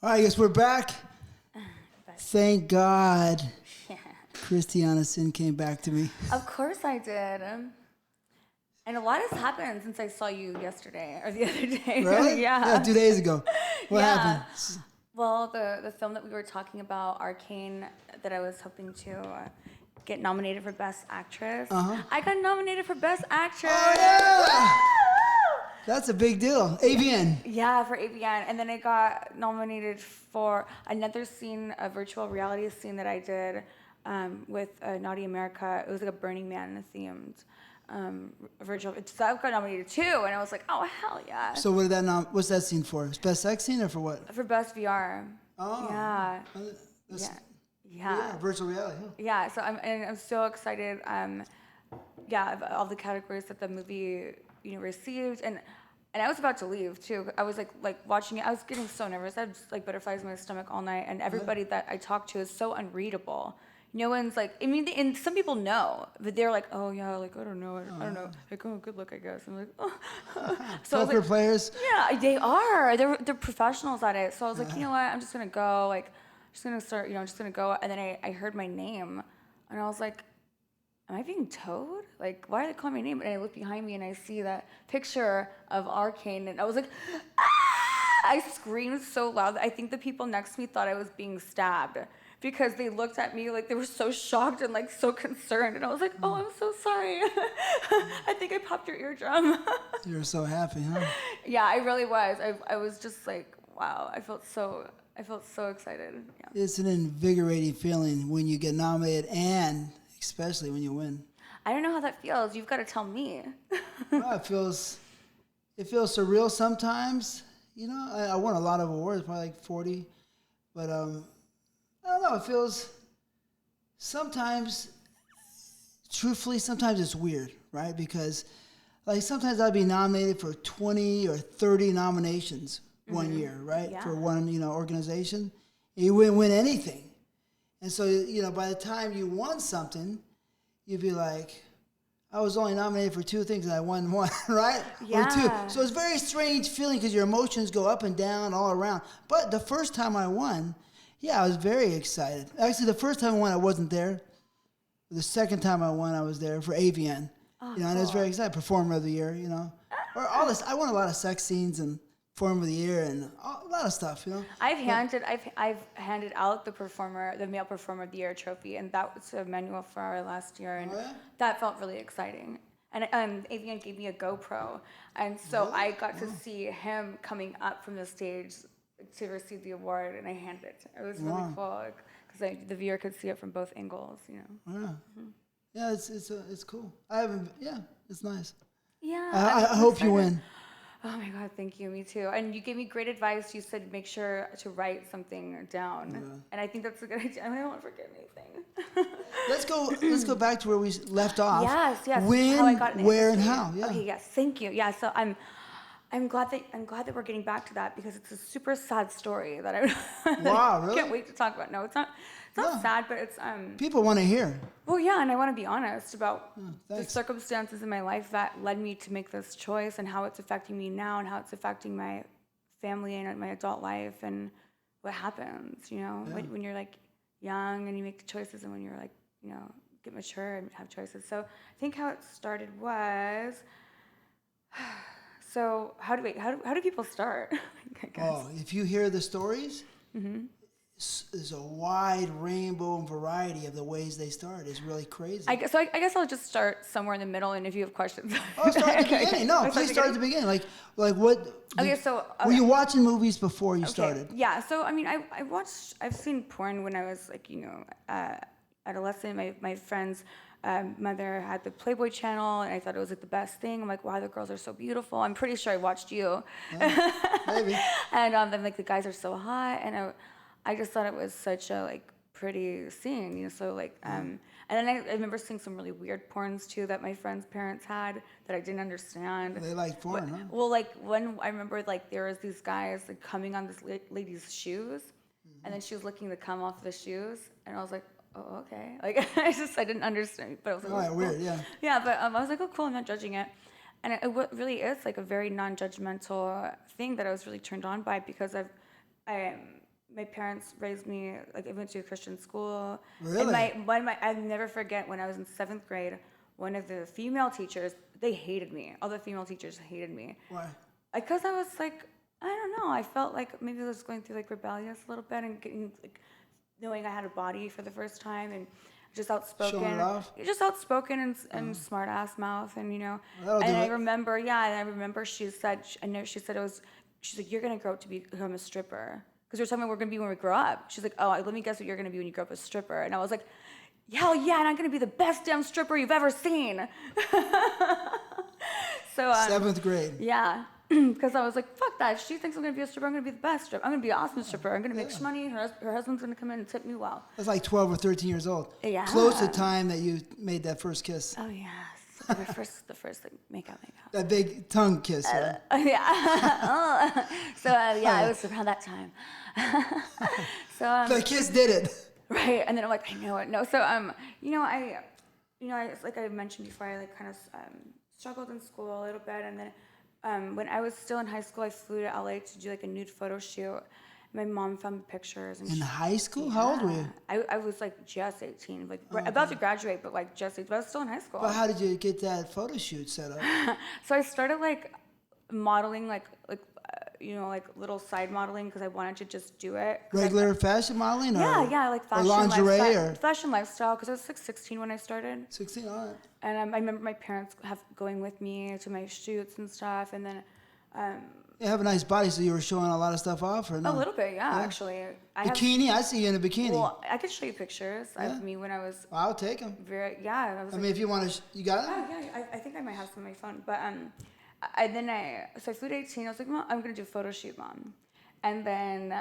All right, I guess we're back. Thank God. Yeah. Christiana Cinn came back to me. Of course I did. And a lot has happened since I saw you yesterday or the other day. Really? Yeah. 2 days ago. What happened? Well, the film that we were talking about, Arcane, that I was hoping to get nominated for Best Actress. I got nominated for Best Actress. Oh, yeah! That's a big deal. AVN. Yeah, for AVN. And then I got nominated for another scene, a virtual reality scene that I did with Naughty America. It was like a Burning Man themed virtual. So I got nominated too, and I was like, oh, hell yeah. So what did that what's that scene for? It's Best Sex scene or for what? For Best VR. Oh. Yeah. Yeah. Virtual reality. Huh? Yeah, so I'm so excited. Of all the categories that the movie received, and I was about to leave too. I was like watching it. I was getting so nervous. I had like butterflies in my stomach all night, and everybody that I talked to is so unreadable. No one's like. I mean, and some people know, but they're like, oh yeah, like I don't know, I don't know. Like, oh, good luck, I guess. I'm like, oh. So Poker players. Yeah, they are. They're professionals at it. So I was like, you know what? I'm just gonna go. Like, just gonna start. I'm just gonna go. And then I heard my name, and I was like, am I being towed? Like, why are they calling my name? And I look behind me and I see that picture of Arcane, and I was like, ah! I screamed so loud that I think the people next to me thought I was being stabbed because they looked at me like they were so shocked and like so concerned. And I was like, oh, I'm so sorry. I think I popped your eardrum. You were so happy, huh? Yeah, I really was. I was just like, wow, I felt so excited. Yeah. It's an invigorating feeling when you get nominated and especially when you win. I don't know how that feels. You've got to tell me. Well, it feels surreal sometimes. I won a lot of awards, probably like 40. But I don't know. It feels sometimes, truthfully, sometimes it's weird, right? Because like sometimes I'd be nominated for 20 or 30 nominations one year, right? Yeah. For one, organization. And you wouldn't win anything. And so, by the time you won something, you'd be like, I was only nominated for 2 things and I won one, right? Yeah. Or 2. So it's a very strange feeling because your emotions go up and down all around. But the first time I won, I was very excited. Actually, the first time I won, I wasn't there. The second time I won, I was there for AVN. Oh, and I was very excited. Performer of the year, Or all this. I won a lot of sex scenes and Performer of the Year and a lot of stuff, I've handed out the Male Performer of the Year trophy, and that was a manual for our last year, and that felt really exciting. And AVN gave me a GoPro, and so I got to see him coming up from the stage to receive the award, and I handed it. It was really cool because the viewer could see it from both angles, Yeah, yeah, it's cool. It's nice. Yeah, I hope you win. Oh my God, thank you. Me too. And you gave me great advice. You said make sure to write something down, and I think that's a good idea. I don't want to forget anything. Let's go back to where we left off. Yes. When, how I got into where, and industry. how? Yeah. Okay. Yes. Thank you. Yeah. So I'm glad that we're getting back to that because it's a super sad story that Wow, really? can't wait to talk about. No, it's not. It's not sad, but it's People want to hear. Well, yeah, and I want to be honest about the Thanks. circumstances in my life that led me to make this choice and how it's affecting me now and how it's affecting my family and my adult life and what happens, when you're like young and you make the choices and when you're like, get mature and have choices. So I think how it started was, so how do people start? I guess. Oh, if you hear the stories, there's a wide rainbow and variety of the ways they start. It's really crazy. I guess I'll just start somewhere in the middle, and if you have questions, Start at the beginning. No, please start at the beginning. Like what? Okay, were you watching movies before you started? Yeah. So I mean, I've seen porn when I was like adolescent. My friend's mother had the Playboy channel, and I thought it was like the best thing. I'm like, wow, the girls are so beautiful. I'm pretty sure I watched you. Maybe. And then like the guys are so hot, and I just thought it was such a like pretty scene, So like, and then I remember seeing some really weird porns too that my friends' parents had that I didn't understand. They like porn, huh? Well, like when I remember like there was these guys like coming on this lady's shoes, and then she was licking the cum off the shoes, and I was like, oh, okay. Like I didn't understand, but I was like, all right, weird, cool. yeah. Yeah, but I was like, oh, cool. I'm not judging it. And it really is like a very non-judgmental thing that I was really turned on by because my parents raised me, like I went to a Christian school. Really? And I'll never forget when I was in 7th grade, one of the female teachers, they hated me. All the female teachers hated me. Why? Because I was like, I don't know, I felt like maybe I was going through like rebellious a little bit and getting like, knowing I had a body for the first time and just outspoken. Showing it off? Just outspoken and smart ass mouth and, you know. That'll And do I it. remember she said, she's like, you're going to grow up to become a stripper. Because we were talking about what we're going to be when we grow up. She's like, oh, let me guess what you're going to be when you grow up a stripper. And I was like, hell yeah, and I'm going to be the best damn stripper you've ever seen. So 7th grade. yeah, because I was like, fuck that. If she thinks I'm going to be a stripper, I'm going to be the best stripper. I'm going to be an awesome stripper. I'm going to make money. Her husband's going to come in and tip me well. That's like 12 or 13 years old. Yeah. Close to time that you made that first kiss. Oh, yes. The first like, make out. That big tongue kiss. Right? Yeah. So, yeah, it was around that time. So, The kiss did it. right. And then I'm like, I know it. No. So, like I mentioned before, I like kind of struggled in school a little bit. And then when I was still in high school, I flew to LA to do like a nude photo shoot. My mom found the pictures. And In high school? How old were you? I was like just 18, like about to graduate, but like just 18, but I was still in high school. But how did you get that photo shoot set up? So I started like modeling, like little side modeling because I wanted to just do it. Regular fashion modeling? Or, Yeah, like fashion, lingerie lifestyle, or fashion lifestyle. Because I was like 16 when I started. 16, all right. And I remember my parents going with me to my shoots and stuff, and then. You have a nice body, so you were showing a lot of stuff off, or no? A little bit, yeah. Actually. Bikini? I see you in a bikini. Well, I could show you pictures of me when I was. I'll take them. I was. I mean, if you want to, you got them? Oh, yeah, I think I might have some on my phone. But so I flew to 18. I was like, Mom, I'm going to do a photo shoot, Mom. And then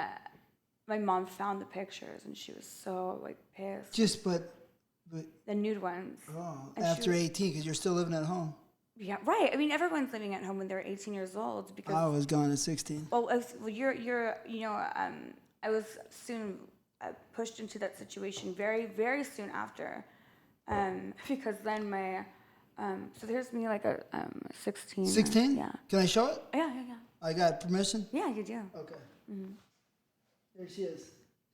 my mom found the pictures, and she was so, like, pissed. But The nude ones. oh, And after 18, because you're still living at home. Yeah, right. I mean, everyone's living at home when they're 18 years old because. I was gone at 16. Well, I was soon pushed into that situation very, very soon after, because then so there's me like a 16. 16? Yeah. Can I show it? Yeah. I got permission? Yeah, you do. Okay. There she is.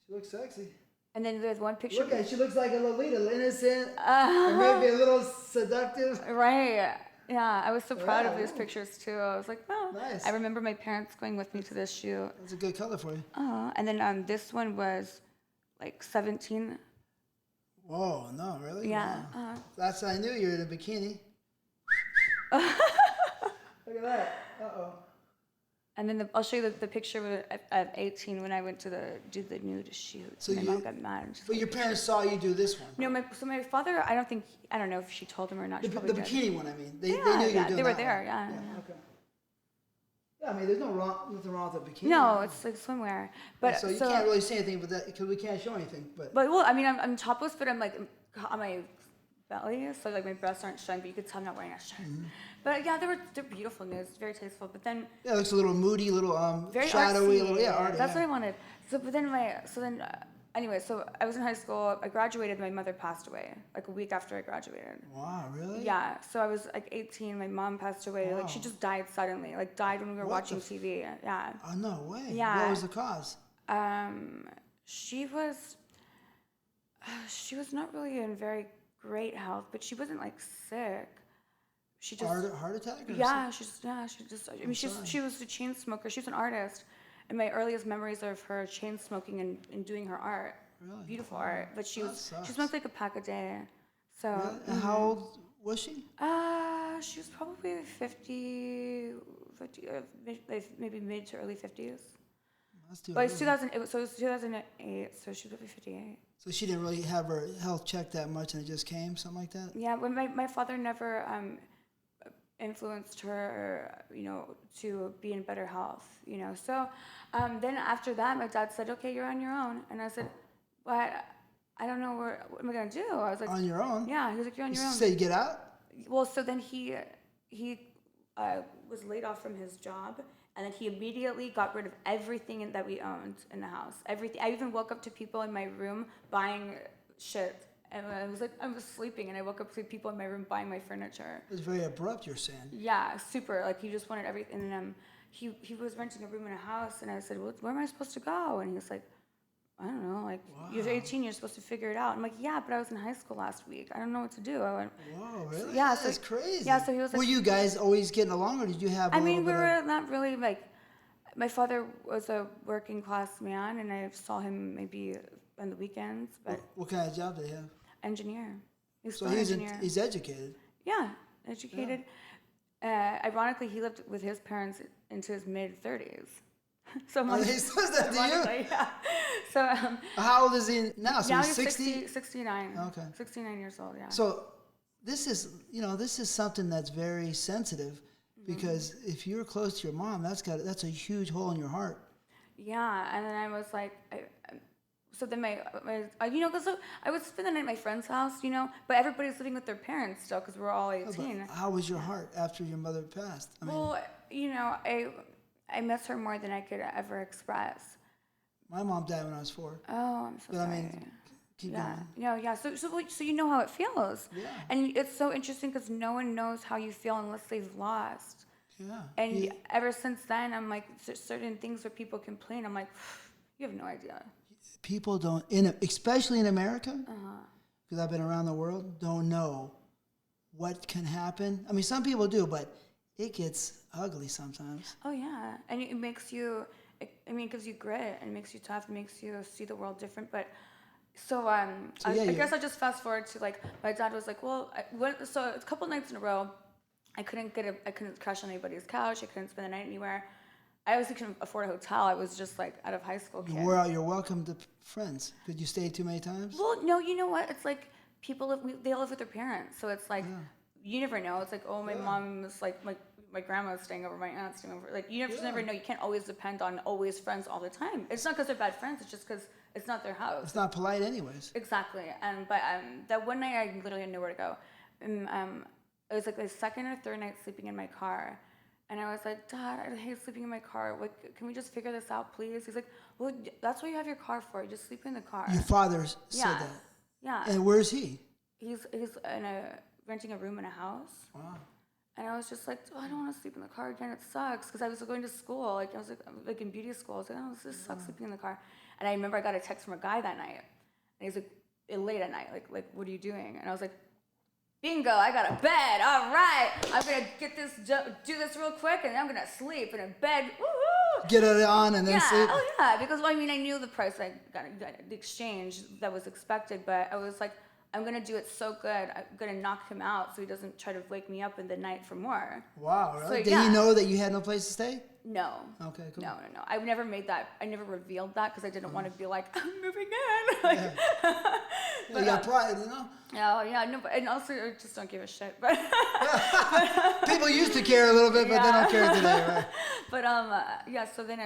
She looks sexy. And then there's one picture. Look at her. She looks like a Lolita, innocent, and maybe a little seductive. Right. Yeah, I was so proud of these pictures too. I was like, oh. Nice. I remember my parents going with me to this shoot. That's a good color for you. And then this one was like 17. Whoa, no, really? Yeah. Wow. That's how I knew you were in a bikini. Look at that. Uh-oh. And then I'll show you the picture of 18 when I went to do the nude shoot. So my mom got mad. But your parents saw you do this one. No, my father, I don't know if she told him or not. The bikini one, I mean. They knew you were doing they were that there, one. yeah. Okay. Yeah, I mean, there's nothing wrong with a bikini. No, it's like swimwear. But so you can't really say anything with that because we can't show anything. But well, I mean, I'm topless, but I'm like on my belly, so like my breasts aren't showing, but you could tell I'm not wearing a shirt. But yeah, they're beautiful nudes, very tasteful. But then it looks a little moody, a little very shadowy, artsy. Arty. That's what I wanted. Anyway, so I was in high school. I graduated. My mother passed away like a week after I graduated. Wow, really? Yeah. So I was like 18. My mom passed away. Wow. Like she just died suddenly. Like died when we were watching TV. Yeah. Oh no way. Yeah. What was the cause? She was not really in very great health, but she wasn't like sick. She just heart attack. I mean, she was a chain smoker. She's an artist, and my earliest memories are of her chain smoking and doing her art. Really? Beautiful art. But she smoked like a pack a day. So. Really? And how old was she? She was probably 50 maybe mid to early 50s. But it's 2000. It was 2008, so she was probably 58. So she didn't really have her health checked that much, and it just came, something like that. Yeah, when my father never influenced her, to be in better health, So then after that, my dad said, "Okay, you're on your own," and I said, "But I don't know what am I gonna do?" I was like, "On your own." Yeah, he was like, "You're on your own." Say you get out. Well, so then he was laid off from his job. And then he immediately got rid of everything that we owned in the house. Everything. I even woke up to people in my room buying shit. And I was sleeping, and I woke up to people in my room buying my furniture. It was very abrupt, you're saying. Yeah, super. Like, he just wanted everything. And he was renting a room in a house, and I said, well, where am I supposed to go? And he was like, I don't know, like, you're 18, you're supposed to figure it out. I'm like, yeah, but I was in high school last week. I don't know what to do. I went, Whoa, really? yeah, That's crazy. Yeah, so he was like, were you guys always getting along, or did you have a I little mean, we bit were not really, like, my father was a working class man, and I saw him maybe on the weekends, but what kind of job did he have? engineer. He's So still an engineer. he's educated. Yeah, educated. Ironically, he lived with his parents into his mid-30s. So I'm like, he says that to you? yeah. So How old is he now? So now he's he's 60? 69. Okay. 69 years old, yeah. So this is something that's very sensitive, because if you're close to your mom, that's a huge hole in your heart. Yeah, and then I was like, so then because I would spend the night at my friend's house, but everybody's living with their parents still because we're all 18. How was your heart after your mother passed? I mean, Well, I miss her more than I could ever express. my mom died when I was 4. Oh, I'm so But sorry. I mean, keep Yeah, going. no, yeah. So you know how it feels. Yeah. And it's so interesting because no one knows how you feel unless they've lost. Yeah. And ever since then, I'm like, certain things where people complain, I'm like, you have no idea. People don't, especially in America, because I've been around the world, don't know what can happen. I mean, some people do, but it gets ugly sometimes. Oh yeah, and it makes you. It gives you grit and makes you tough. It makes you see the world different. But I guess I'll just fast forward to like my dad was like, well, so a couple nights in a row, I couldn't crash on anybody's couch. I couldn't spend the night anywhere. I obviously couldn't afford a hotel. I was just like out of high school kid. You're welcome to friends. Could you stay too many times? Well, no, you know what? It's like they live with their parents, so it's like you never know. It's like, oh, my mom's like my grandma's staying over, my aunt's staying over. Like you just never know. You can't always depend on always friends all the time. It's not because they're bad friends. It's just because it's not their house. It's not polite, anyways. Exactly. But that one night I literally had nowhere to go. It was like the second or third night sleeping in my car. And I was like, Dad, I hate sleeping in my car. Like, can we just figure this out, please? He's like, well, that's what you have your car for. You just sleep in the car. Your father said that. Yeah. And where's he? He's renting a room in a house. Wow. And I was just like, oh, I don't want to sleep in the car again. It sucks. Because I was going to school. Like, I was like in beauty school. I was like, oh, this sucks sleeping in the car. And I remember I got a text from a guy that night. And he's like, late at night. Like, what are you doing? And I was like, bingo, I got a bed. All right. I'm going to do this real quick, and I'm going to sleep in a bed. Woo-hoo! Get it on and then sleep? Oh, yeah. Because, I mean, I knew the price I got, the exchange that was expected, but I was like, I'm going to do it so good. I'm going to knock him out so he doesn't try to wake me up in the night for more. Wow, really? So, Did he know that you had no place to stay? No. Okay, cool. No. I've never made that. I never revealed that because I didn't want to be like, I'm moving in. Like, But, you got pride, you know? Oh, yeah. No, and also, I just don't give a shit. But people used to care a little bit, but they don't care today, right? But, yeah, so then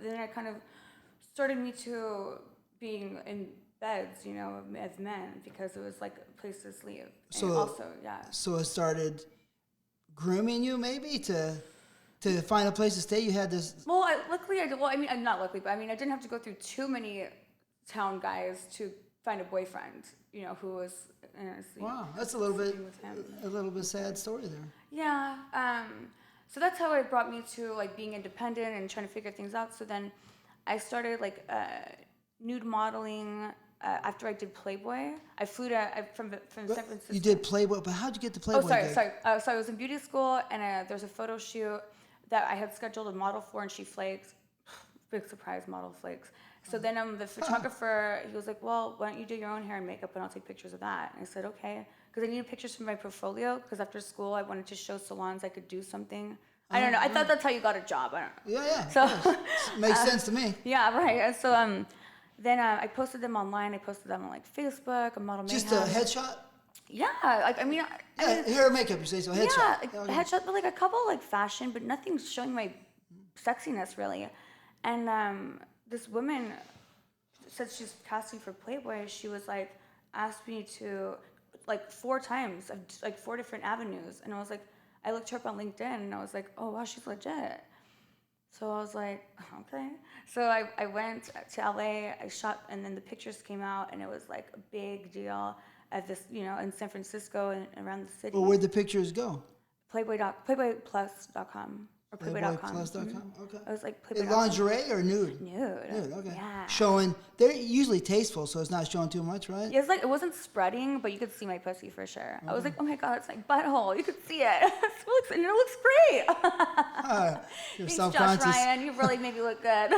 then I kind of started me to being in beds, as men, because it was like a place to sleep. So, and also, yeah. So it started grooming you, maybe, to find a place to stay? You had this... Well, luckily, not luckily, but I didn't have to go through too many town guys to find a boyfriend, who was... Wow, that's a little bit sad story there. Yeah. So that's how it brought me to, like, being independent and trying to figure things out. So then I started, like, nude modeling after I did Playboy. I flew from San Francisco. You did Playboy, but how'd you get the Playboy gig? Sorry. So I was in beauty school, and there was a photo shoot that I had scheduled a model for, and she flaked. Big surprise, model flakes. So then the photographer, he was like, well, why don't you do your own hair and makeup, and I'll take pictures of that. And I said, okay. Because I needed pictures for my portfolio, because after school, I wanted to show salons I could do something. I don't know. I thought that's how you got a job. I don't know. Yeah. So makes sense to me. Yeah, right. And so then I posted them online. I posted them on, like, Facebook, a model Just a headshot? Yeah. Like, hair and makeup, you say, so headshot. Yeah, like, headshot, but, like, a couple, like, fashion, but nothing showing my sexiness, really. And this woman said she's casting for Playboy. She was like, asked me to, like, 4 times, like 4 different avenues. And I was like, I looked her up on LinkedIn, and I was like, oh, wow, she's legit. So I was like, okay. So I went to LA, I shot, and then the pictures came out, and it was like a big deal at this, in San Francisco and around the city. Well, where'd the pictures go? Playboyplus.com. Or Playboy.com. Playboyplus.com, okay. I was like Playboy.com. Lingerie or nude? Nude. Nude, okay. Yeah. showing. They're usually tasteful, so it's not showing too much, right? It's like, it wasn't spreading, but you could see my pussy for sure. I was like, oh my God, it's my butthole. You could see it. And it looks great. You're Thanks, self-conscious. Josh Ryan. You really made me look good.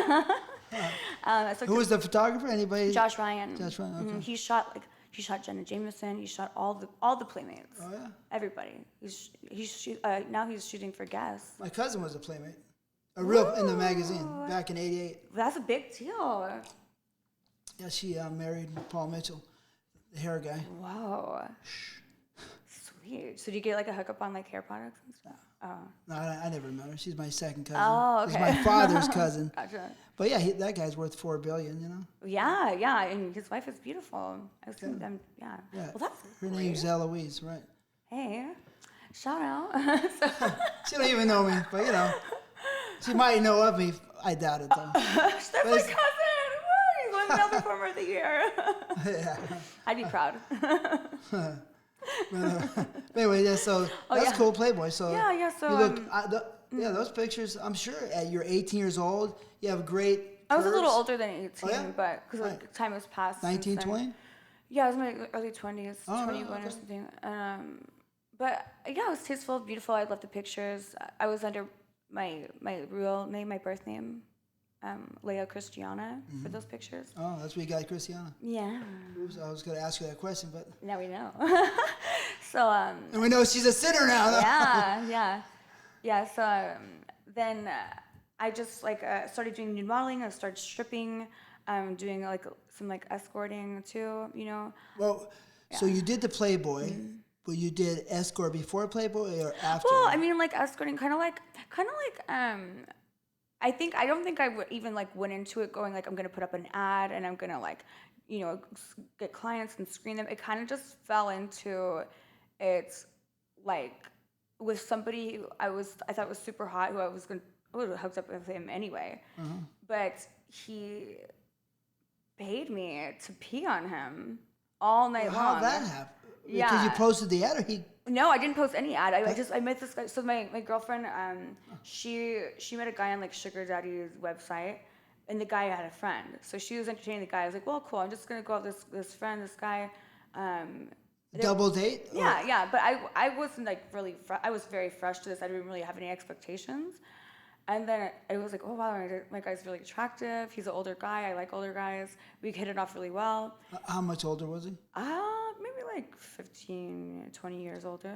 Who was the photographer? Anybody? Josh Ryan. Josh Ryan. Okay. He shot Jenna Jameson. He shot all the Playmates. Oh yeah. Everybody. Now he's shooting for Guess. My cousin was a Playmate, a real in the magazine back in '88. That's a big deal. Yeah, she married Paul Mitchell, the hair guy. Whoa. Sweet. So do you get like a hookup on like hair products and stuff? Oh. No, I never met her. She's my second cousin. Oh, okay. She's my father's cousin. Gotcha. But yeah, that guy's worth $4 billion. You know. Yeah, and his wife is beautiful. I've seen them. Yeah. Well, that's her great. name's Eloise, right? Hey, shout out. She don't even know me, but you know, she might know of me. I doubt it though. That's my cousin. Woo, he's won Male Performer of the Year. Yeah. I'd be proud. Anyway, yeah. So that's cool, Playboy. So yeah. So you look, those pictures. I'm sure you're 18 years old. You have great. I was a little curves. older than 18, yeah? but because like, time has passed. 19, 20? Yeah, I was in my early 20s, Oh, 21 or something. But yeah, it was tasteful, beautiful. I loved the pictures. I was under my real name, my birth name, Leah Christiana, for those pictures. Oh, that's where you got Christiana. Yeah. Oops, I was going to ask you that question, but Now we know. So. And we know she's a sinner now. Yeah. So then I just like started doing nude modeling. I started stripping, doing like some like escorting too. You know. Well, so you did the Playboy. But you did escort before Playboy or after? Well, I mean, like escorting, kind of like. I don't think I would even like went into it going like I'm gonna put up an ad and I'm gonna like, you know, get clients and screen them. It kind of just fell into it, like with somebody who I thought was super hot, who I would have hooked up with him anyway, but he paid me to pee on him all night long. How'd that happen? Yeah. Because you posted the ad, or he? No, I didn't post any ad. I met this guy. So my girlfriend, she met a guy on like Sugar Daddy's website, and the guy had a friend. So she was entertaining the guy. I was like, well, cool. I'm just gonna go out with this guy. Double date? Yeah. But I wasn't like really. I was very fresh to this. I didn't really have any expectations. And then it was like, oh wow, my guy's really attractive. He's an older guy. I like older guys. We hit it off really well. How much older was he? Maybe like 15, 20 years older.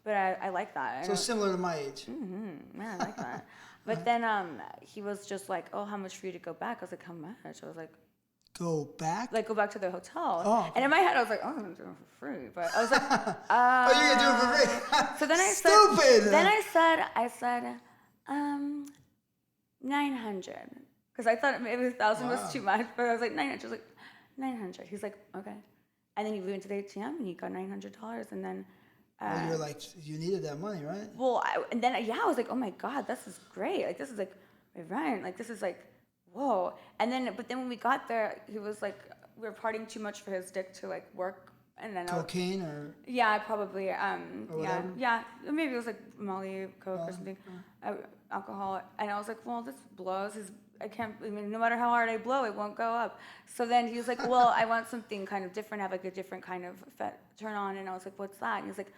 But I like that. So similar to my age. Yeah, I like that. But then he was just like, oh, how much for you to go back? I was like, how much? I was like, go back? Like go back to the hotel. Oh, okay. And in my head, I was like, oh, I'm gonna do it for free. But I was like, oh, you're gonna do it for free? So then I Stupid. said, I said, 900, because I thought maybe 1,000 was too much, but I was like 900. I was like 900. He's like, okay. And then he went to the ATM and he got $900, and then. Well, you're like, you needed that money, right? Well, I was like, oh my God, this is great. Like this is like my rent. Like this is like, whoa. And then, but then when we got there, he was like, we were partying too much for his dick to like work. And then cocaine or? Yeah, probably. Yeah. Maybe it was like Molly, Coke, or something, alcohol. And I was like, well, this blows. No matter how hard I blow, it won't go up. So then he was like, well, I want something kind of different, have like a different kind of turn on. And I was like, what's that? And he was like,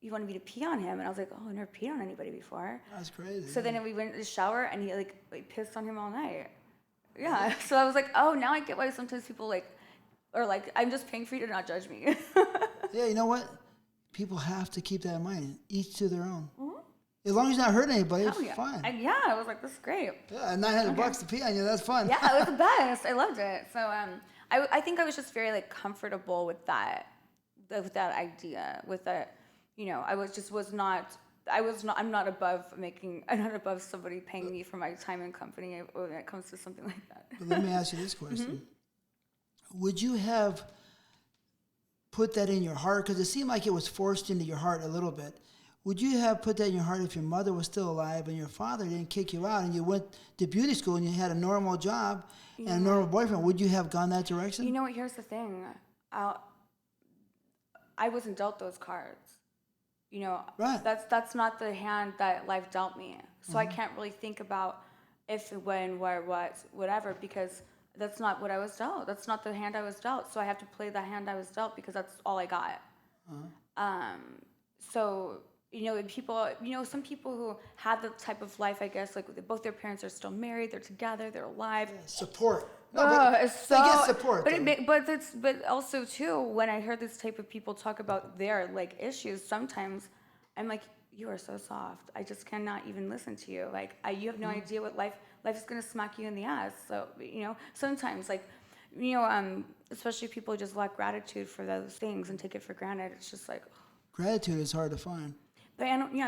you wanted me to pee on him? And I was like, oh, I never peed on anybody before. That's crazy. So then we went to the shower and he like pissed on him all night. Yeah. So I was like, oh, now I get why sometimes people like, or like, I'm just paying for you to not judge me. Yeah, you know what? People have to keep that in mind. Each to their own. Mm-hmm. As long as you're not hurting anybody, it's fine. I was like, this is great. Yeah, $900 to pee on you, that's fun. Yeah, it was the best. I loved it. So I think I was just very like comfortable with that idea, with that, you know, I'm not above somebody paying me for my time and company when it comes to something like that. But let me ask you this question. Would you have put that in your heart? Because it seemed like it was forced into your heart a little bit. Would you have put that in your heart if your mother was still alive and your father didn't kick you out and you went to beauty school and you had a normal job and a normal boyfriend? Would you have gone that direction? You know what? Here's the thing. I wasn't dealt those cards. You know, right. That's not the hand that life dealt me. So I can't really think about if, when, where, what, whatever, because that's not what I was dealt. That's not the hand I was dealt. So I have to play the hand I was dealt because that's all I got. So, some people who have the type of life, I guess, like both their parents are still married, they're together, they're alive. Yeah, support. No, It's they so, get support. but also too, when I hear this type of people talk about their like issues, sometimes I'm like, you are so soft. I just cannot even listen to you. Like, you have no idea what life is gonna smack you in the ass. So, sometimes like, especially people just lack gratitude for those things and take it for granted. It's just like, Gratitude is hard to find. but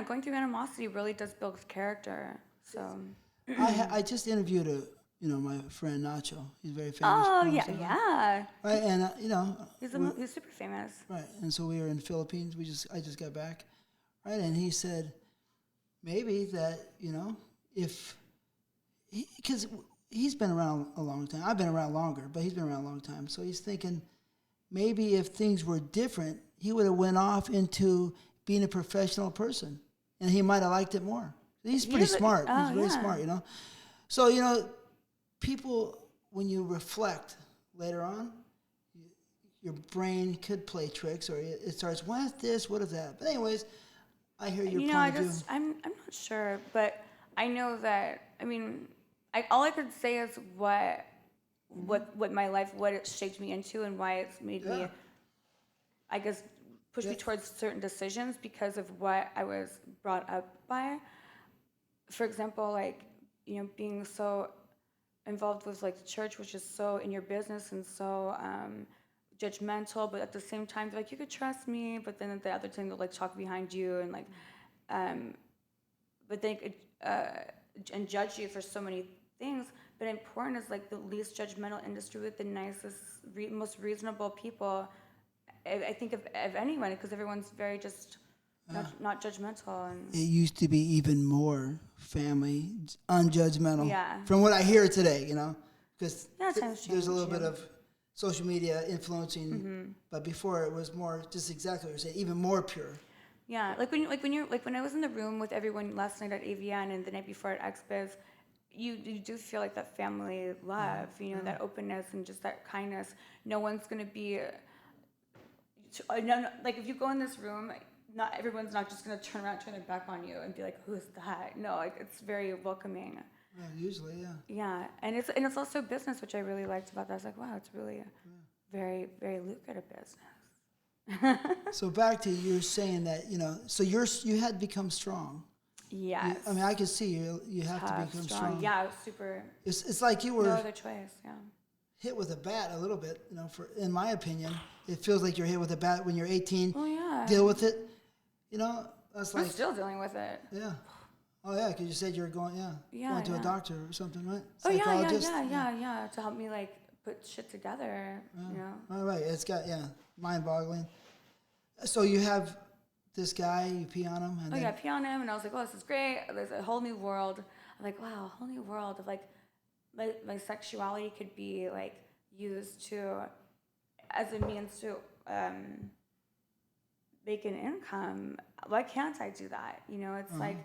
going through animosity really does build character. So I just interviewed my friend Nacho. He's very famous. oh yeah. Right, and He's super famous. right, and so we were in the Philippines. I just got back, right, and he said maybe that because he's been around a long time. I've been around longer, but he's been around a long time. So he's thinking maybe if things were different, he would have went off into being a professional person, and he might have liked it more. He's pretty smart. He's very smart, So, people, when you reflect later on, your brain could play tricks, or it starts, what is this, what is that? But anyways, I hear your point of view. I'm not sure, but I know that, all I could say is what my life, what it shaped me into and why it's made me, I guess, push me towards certain decisions because of what I was brought up by. For example, like, being so involved with like the church, which is so in your business and so judgmental, but at the same time, they're like, you could trust me, but then at the other time they'll like talk behind you and like, but they and judge you for so many things. But important is like the least judgmental industry with the nicest, most reasonable people. I think of anyone, because everyone's very just not judgmental. And it used to be even more family, unjudgmental. Yeah. From what I hear today, because there's a little bit of social media influencing, but before it was more just exactly what you're saying, even more pure. Yeah, when I was in the room with everyone last night at AVN and the night before at XBiz, you do feel like that family love, that openness and just that kindness. No one's gonna be. Like if you go in this room, not everyone's not just gonna turn their back on you and be like, "Who's that?" No, like it's very welcoming. Yeah, usually, yeah. Yeah, and it's also business, which I really liked about that. I was like, wow, it's really a very, very lucrative business. So back to you saying that so you had become strong. Yes. I can see you have to become strong. Yeah, super. It's like you were no other choice. Yeah. hit with a bat a little bit, in my opinion. It feels like you're hit with a bat when you're 18. Oh, yeah. Deal with it. That's like... I'm still dealing with it. Yeah. Oh, yeah, because you said you were going to a doctor or something, right? Oh, yeah. To help me, like, put shit together, All right. It's got, mind-boggling. So you have this guy, you pee on him? And pee on him, and I was like, oh, this is great. There's a whole new world. I'm like, wow, a whole new world of, like, my sexuality could be, like, used as a means to make an income. Why can't I do that? It's like,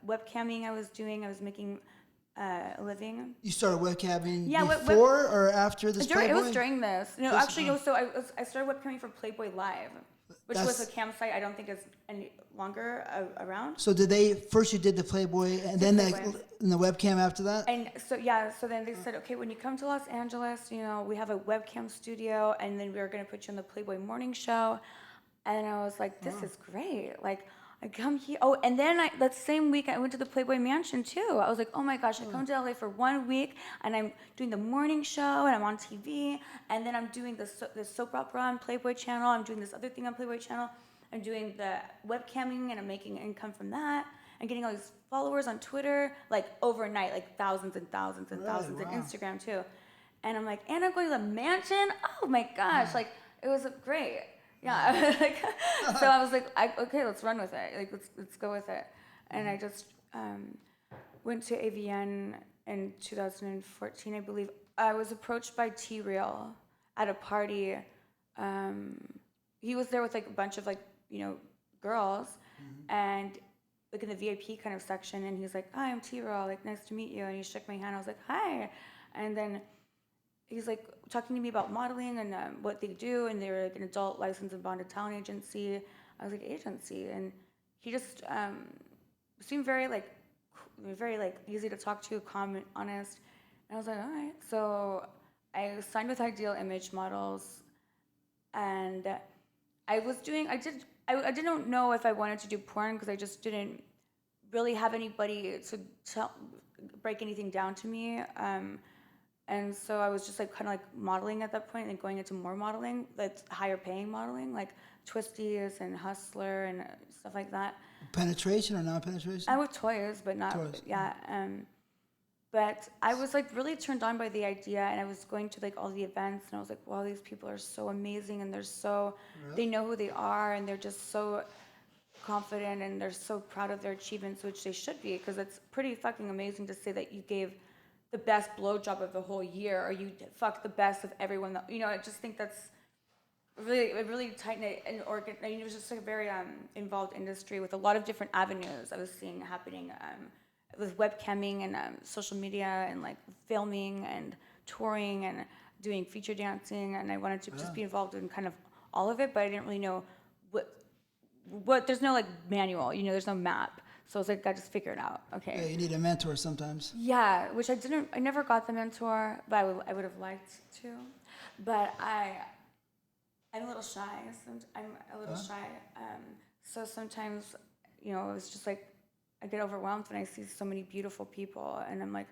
webcamming I was making a living. You started webcamming before or after this Playboy? It was during this. So I started webcamming for Playboy Live, which was a campsite I don't think is any longer around. So first you did the Playboy and then the webcam after that? And so then they said, okay, when you come to Los Angeles, we have a webcam studio, and then we're going to put you on the Playboy morning show. And I was like, this is great. Like, I come here. Oh, and then that same week, I went to the Playboy Mansion, too. I was like, oh, my gosh, I come to LA for 1 week, and I'm doing the morning show, and I'm on TV, and then I'm doing the soap opera on Playboy Channel. I'm doing this other thing on Playboy Channel. I'm doing the webcamming, and I'm making income from that. I'm getting all these followers on Twitter, like, overnight, like, thousands and thousands and thousands, and Instagram, too. And I'm like, and I'm going to the mansion? Oh, my gosh. Like, it was great. Yeah, so I was like, okay, let's run with it. Like, let's go with it. And I just went to AVN in 2014, I believe. I was approached by T-Real at a party. He was there with like a bunch of girls, and like in the VIP kind of section, and he's like, "Hi, I'm T-Raw, like nice to meet you." And he shook my hand. I was like, "Hi," and then he's like talking to me about modeling and what they do, and they're like an adult licensed and bonded talent agency. I was like, agency, and he just seemed very like easy to talk to, calm and honest. And I was like, all right. So I signed with Ideal Image Models, and I didn't know if I wanted to do porn because I just didn't really have anybody to break anything down to me. And so I was just like kind of like modeling at that point and going into more modeling, that's higher paying modeling, like Twisties and Hustler and stuff like that. Penetration or non-penetration? I with toys, but not, Toys. yeah. But I was like really turned on by the idea, and I was going to like all the events, and I was like, wow, these people are so amazing, and they know who they are, and they're just so confident, and they're so proud of their achievements, which they should be, because it's pretty fucking amazing to say that you gave the best blowjob of the whole year, or you fucked the best of everyone. I just think that's really tight knit and it was just like a very involved industry with a lot of different avenues I was seeing happening with webcamming and social media and like filming and touring and doing feature dancing, and I wanted to just be involved in kind of all of it, but I didn't really know what there's no like manual, there's no map. So I was like, I just figure it out. Okay. Yeah, you need a mentor sometimes. Yeah, which I never got the mentor, but I would have liked to. But I'm a little shy. I'm a little shy. So sometimes, it's just like, I get overwhelmed when I see so many beautiful people, and I'm like,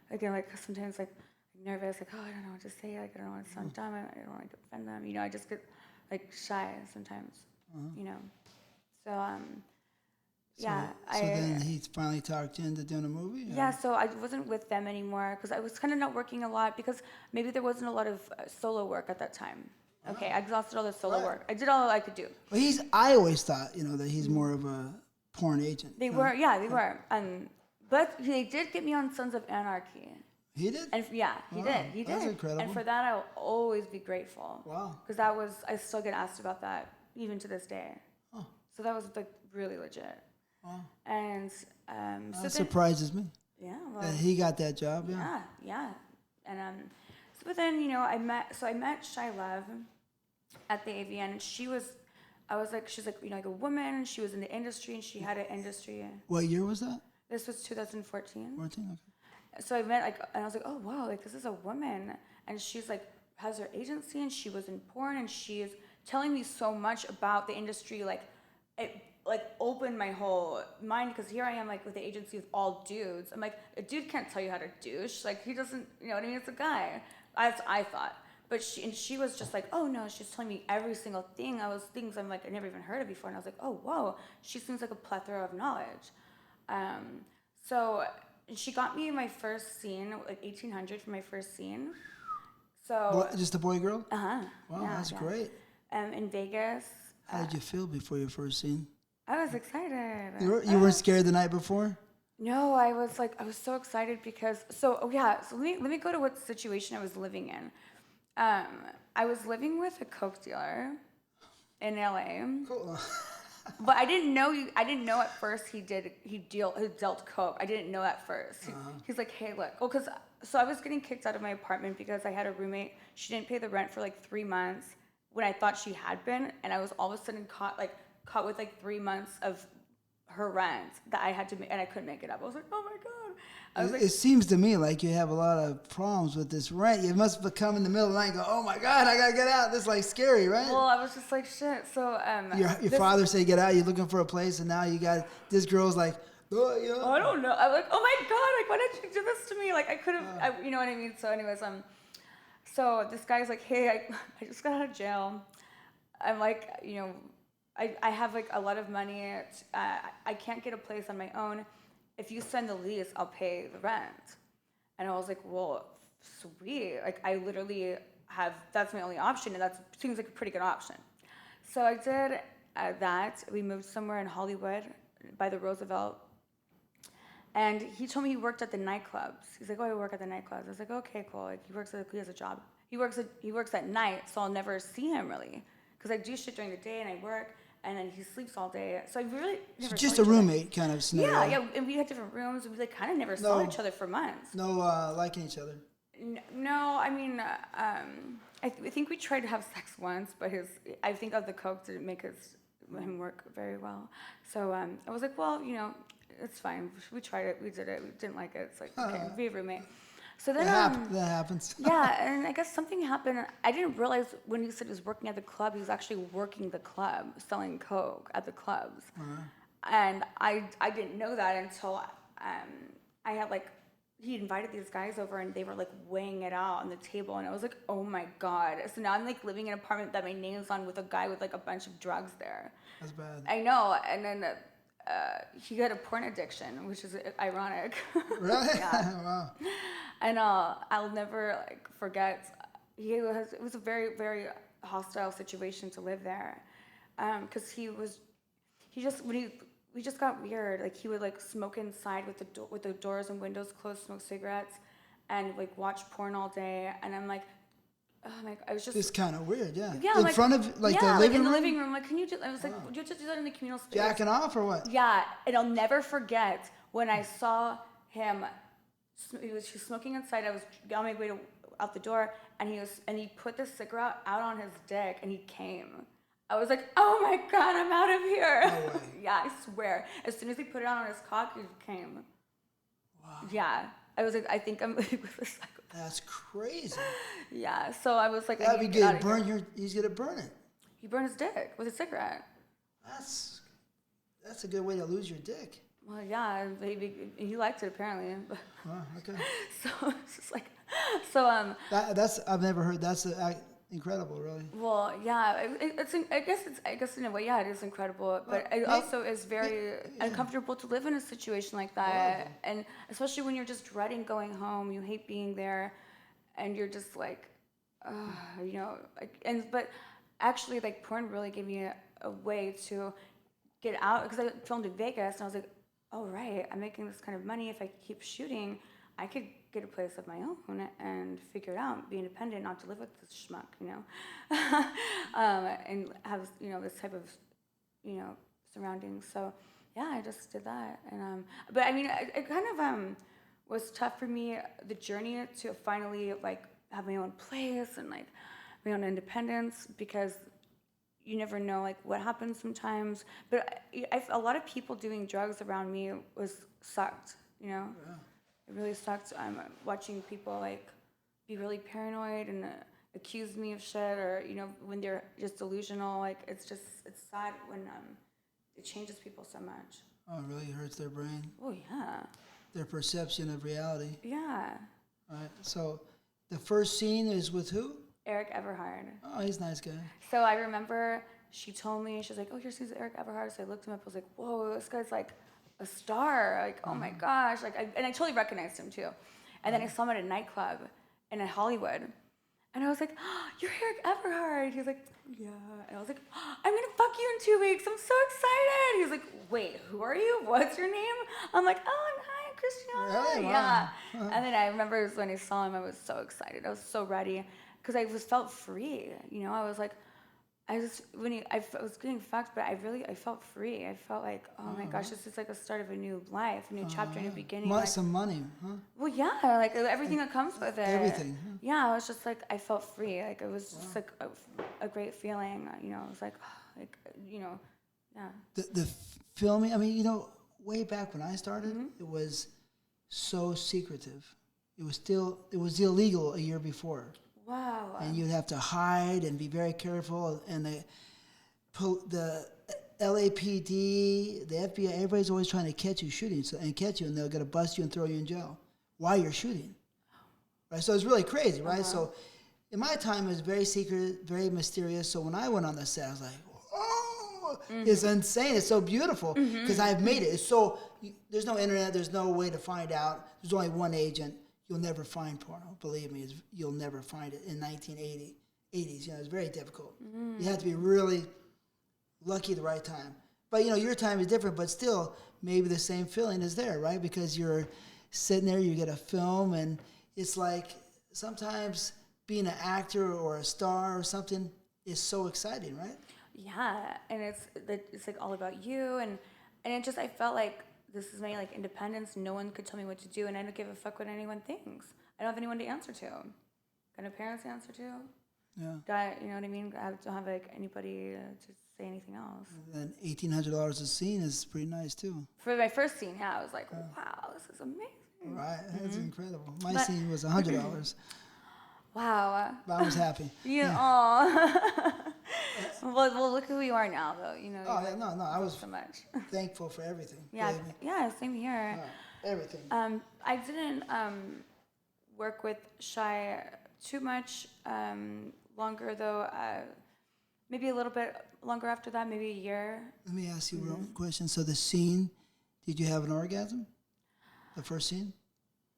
again, like sometimes like nervous, like, oh, I don't know what to say, like I don't want to sound dumb, I don't want to offend them, I just get like shy sometimes, So yeah. So then he finally talked you into doing a movie? Yeah, so I wasn't with them anymore because I was kind of not working a lot because maybe there wasn't a lot of solo work at that time. Okay, I exhausted all the solo work. I did all I could do. Well, I always thought, that he's more of a porn agent. They were, yeah, they were. But they did get me on Sons of Anarchy. He did? And he did. He did. That's incredible. And for that, I'll always be grateful. Wow. Because I still get asked about that even to this day. Oh. So that was like really legit. Wow. And that surprises me. Yeah. Well, that he got that job. Yeah. Yeah. And but then I met Shy Love at the AVN, and she's like a woman, and she was in the industry, and she had an industry. What year was that? This was 2014. 14, okay. So I met and I was like, oh wow, like this is a woman, and she's like has her agency, and she was in porn, and she is telling me so much about the industry, like it like opened my whole mind, because here I am like with the agency with all dudes. I'm like, a dude can't tell you how to douche, like he doesn't, you know what I mean? It's a guy. I thought. But she was just like, oh no, she's telling me every single thing. Things I'm like, I never even heard of before. And I was like, oh whoa, she seems like a plethora of knowledge. So she got me my first scene, like 1800 for my first scene. So just a boy girl? Wow, yeah, that's great. In Vegas. How did you feel before your first scene? I was excited. You weren't scared the night before? No, I was so excited because so let me go to what situation I was living in. I was living with a coke dealer in LA. Cool. But I didn't know at first he dealt coke. I didn't know at first. He's like, hey, look. Oh, so I was getting kicked out of my apartment because I had a roommate. She didn't pay the rent for like 3 months when I thought she had been, and I was all of a sudden caught with like 3 months of her rent that I had to make, and I couldn't make it up. I was like, oh my God. It seems to me like you have a lot of problems with this rent. You must have come in the middle of the night and go, oh my God, I gotta get out. This is like scary, right? Well, I was just like, shit. So your father said get out, you're looking for a place, and now you got this girl's like, oh, you know. I don't know. I'm like, oh my God, like why did you do this to me? Like I could have, you know what I mean? So anyways, so this guy's like, hey, I just got out of jail. I'm like, I have like a lot of money. I can't get a place on my own. If you send the lease, I'll pay the rent. And I was like, well, sweet. Like I literally that's my only option, and that seems like a pretty good option. So I did that. We moved somewhere in Hollywood by the Roosevelt. And he told me he worked at the nightclubs. He's like, oh, I work at the nightclubs. I was like, okay, cool. Like he has a job. He works at night, so I'll never see him really. Because I do shit during the day and I work. and then he sleeps all day. So I really never Just saw a each other. roommate kind of scenario. Yeah, and we had different rooms, and we like kind of never saw each other for months. No liking each other. No, I mean, I think we tried to have sex once, but I think of the coke didn't make him work very well. So I was like, well, it's fine. We tried it. We did it. We didn't like it. It's like, okay, be a roommate. So then that happens. yeah, and I guess something happened. I didn't realize when he said he was working at the club, he was actually working the club, selling coke at the clubs. And I didn't know that until I had he invited these guys over and they were like weighing it out on the table, and I was like, oh my God. So now I'm like living in an apartment that my name's on with a guy with like a bunch of drugs there. That's bad. I know. And then he had a porn addiction, which is ironic. Really? Yeah. Wow. And I'll never forget. It was a very, very hostile situation to live there, because we just got weird. Like he would like smoke inside with the doors and windows closed, smoke cigarettes, and like watch porn all day. And I'm like, oh my! I was just. It's kind of weird, yeah. Yeah, in front of the living room. In the living room. Like, can you? I was like, would you just do that in the communal space? Jacking off or what? Yeah, and I'll never forget when I saw him. He was smoking inside. I was on my way out the door, and he put the cigarette out on his dick, and he came. I was like, oh my God, I'm out of here. No way. Yeah, I swear. As soon as he put it out on his cock, he came. Wow. Yeah. I was like, I think I'm with a psychopath. That's crazy. Yeah, so I was like, That'd be good. He's gonna burn it. He burned his dick with a cigarette. That's a good way to lose your dick. Well, yeah, he liked it apparently. Oh, okay. So it's just like, that's I've never heard. That's incredible, really. Well, yeah, I guess in a way, yeah, it is incredible, but it also is very uncomfortable to live in a situation like that, and especially when you're just dreading going home, you hate being there, and you're just like, but actually, like porn really gave me a way to get out, because I filmed in Vegas, and I was like, oh right, I'm making this kind of money. If I keep shooting, I could get a place of my own and figure it out, be independent, not to live with this schmuck, and have this type of surroundings. So yeah, I just did that, and but I mean, it kind of was tough for me, the journey to finally like have my own place and like my own independence, because you never know like what happens sometimes. But a lot of people doing drugs around me sucked. Yeah. It really sucked. I'm watching people like be really paranoid and accuse me of shit, or when they're just delusional. Like it's sad when it changes people so much. Oh, it really hurts their brain. Oh yeah. Their perception of reality. Yeah. All right. So, the first scene is with who? Eric Everhard. Oh, he's a nice guy. So I remember she told me, she's like, oh, here's Eric Everhard. So I looked him up. I was like, whoa, this guy's like a star. Like, oh my gosh. Like, and I totally recognized him too. And then I saw him at a nightclub in Hollywood. And I was like, oh, you're Eric Everhard. He's like, yeah. And I was like, oh, I'm going to fuck you in 2 weeks. I'm so excited. He's like, wait, who are you? What's your name? I'm like, oh, hi, Christiana. Really? Wow. Yeah. And then I remember when I saw him, I was so excited. I was so ready. Because I felt free, I was like, I was getting fucked, but I felt free. I felt like, oh my gosh, this is like the start of a new life, a new chapter, a new beginning. Some money, huh? Well, yeah, like everything that comes with it. Everything. Huh? Yeah, I was just like, I felt free. Like it was just like a great feeling. It was like, yeah. The filming. I mean, way back when I started, it was so secretive. It was illegal a year before. Wow. And you'd have to hide and be very careful. And the LAPD, the FBI, everybody's always trying to catch you shooting, and they're going to bust you and throw you in jail while you're shooting. Right? So it's really crazy, right? So in my time, it was very secret, very mysterious. So when I went on the set, I was like, oh, it's insane. It's so beautiful because I've made it. It's so, there's no internet. There's no way to find out. There's only one agent. You'll never find porno. Believe me, you'll never find it in 1980s. It's very difficult. You have to be really lucky the right time. But, your time is different, but still, maybe the same feeling is there, right? Because you're sitting there, you get a film, and it's like sometimes being an actor or a star or something is so exciting, right? yeah, and it's like all about you, and I felt like this is my like independence. No one could tell me what to do, and I don't give a fuck what anyone thinks. I don't have anyone to answer to. Got no parents to answer to. Yeah. You know what I mean? I don't have like anybody to say anything else. And $1,800 a scene is pretty nice too. For my first scene, yeah, I was like, wow, this is amazing. Right, that's incredible. My scene was $100. Wow. But I was happy. Yeah. Aw. well, look who you are now, though. You know. Oh, yeah, no, I was so much. thankful for everything. Yeah, yeah, same here. Everything. I didn't work with Shy too much longer though. Maybe a little bit longer after that, maybe a year. Let me ask you a question. So the scene, did you have an orgasm? The first scene?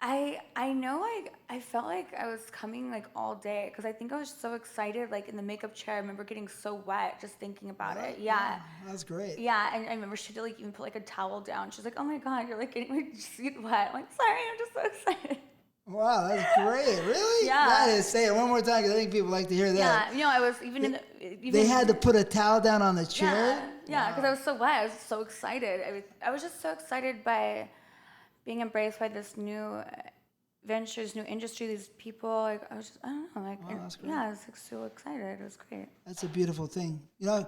I know I felt like I was coming like all day because I think I was so excited like in the makeup chair. I remember getting so wet just thinking about it. Yeah. That's great. Yeah, and I remember she did like even put like a towel down. She's like, "Oh my God, you're like getting my seat wet." I'm like, "Sorry, I'm just so excited." Wow, that's great. Really? Yeah. That is, say it one more time because I think people like to hear that. Yeah, you know, I was even They had to put a towel down on the chair? Yeah, because I was so wet. I was so excited. I was just so excited by being embraced by this new ventures, new industry, these people. Like I was just, I don't know, like Wow, that's great. yeah, I was like so excited. It was great. That's a beautiful thing. You know,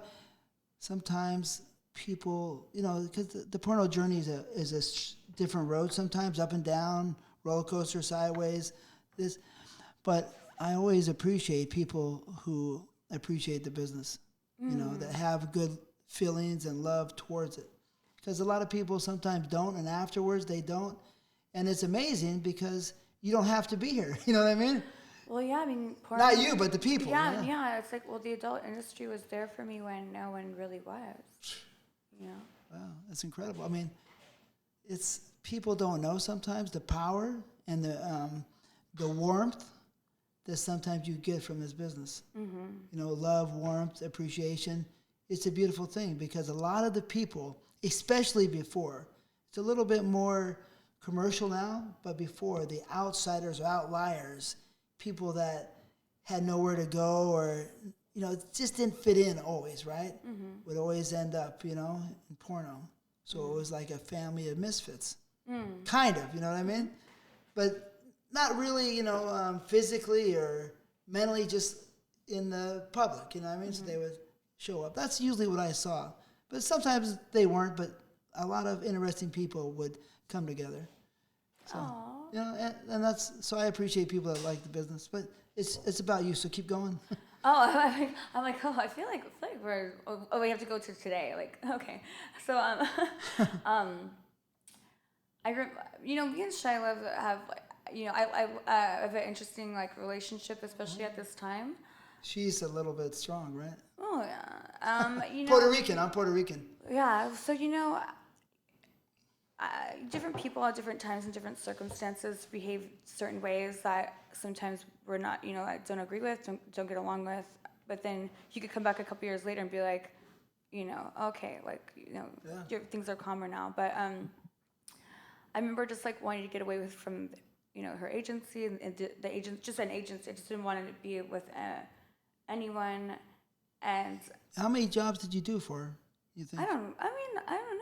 sometimes people, you know, because the porno journey is a different road sometimes, up and down, roller coaster, sideways, but I always appreciate people who appreciate the business, you know, that have good feelings and love towards it. Because a lot of people sometimes don't, and afterwards they don't. And it's amazing because you don't have to be here. You know what I mean? Well, yeah, I mean, not you, but the people. Yeah. It's like, well, the adult industry was there for me when no one really was. You know? Wow, that's incredible. I mean, it's people don't know sometimes the power and the warmth that sometimes you get from this business. Mm-hmm. You know, love, warmth, appreciation. It's a beautiful thing because a lot of the people, especially before, it's a little bit more commercial now, but before, the outsiders or outliers, people that had nowhere to go or, you know, just didn't fit in always, right? Mm-hmm. Would always end up, you know, in porno. So it was like a family of misfits. Kind of, you know what I mean? But not really, you know, physically or mentally, just in the public, you know what I mean? So they would show up. That's usually what I saw. But sometimes they weren't, but a lot of interesting people would come together. So, you know, and that's, so I appreciate people that like the business, but it's about you, so keep going. I'm like, oh, I feel like we're, we have to go to today. Like, okay. So, you know, me and Shiloh have, you know, I have an interesting, like, relationship, especially at this time. She's a little bit strong, right? Oh, yeah. You know, Puerto Rican. I'm Puerto Rican. Yeah. So, you know, different people at different times and different circumstances behave certain ways that sometimes we're not, you know, I don't agree with, don't get along with. But then you could come back a couple years later and be like, you know, okay, like, you know, things are calmer now. But I remember just like wanting to get away from, you know, her agency and the agent, just an agency. I just didn't want to be with anyone. And how many jobs did you do for her, you think? I don't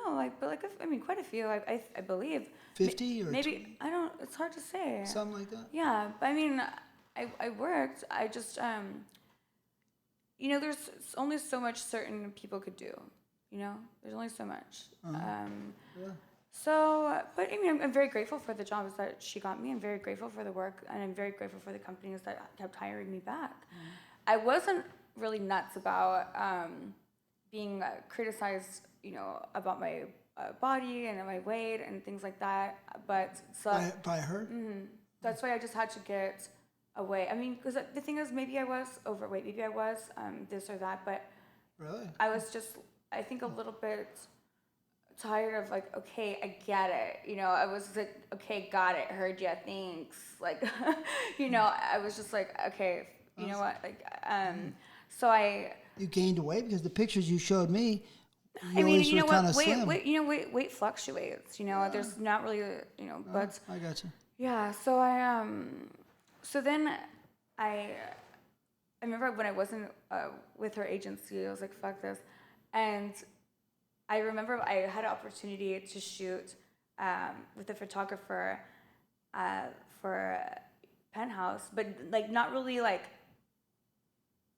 know, like, but like, I mean, quite a few, I believe. 50 or maybe 20? I don't. It's hard to say. Something like that. Yeah, but I mean, I worked. I just you know, there's only so much certain people could do. You know, there's only so much. So, but I mean, I'm very grateful for the jobs that she got me. I'm very grateful for the work, and I'm very grateful for the companies that kept hiring me back. I wasn't really nuts about being criticized, you know, about my body and my weight and things like that. But so by her, that's why I just had to get away. I mean, because the thing is, maybe I was overweight, maybe I was this or that, but really, I was just, I think, a little bit tired of like, okay, I get it. You know, I was like, okay, got it, heard ya, thanks. Like, you know, I was just like, okay, you know what, like, so you gained weight because the pictures you showed me. I mean, you know what? Weight fluctuates. You know, there's not really, you know, but I got you. Yeah. So so then I I remember when I wasn't with her agency, I was like, fuck this. And I remember I had an opportunity to shoot with a photographer for Penthouse, but like not really like,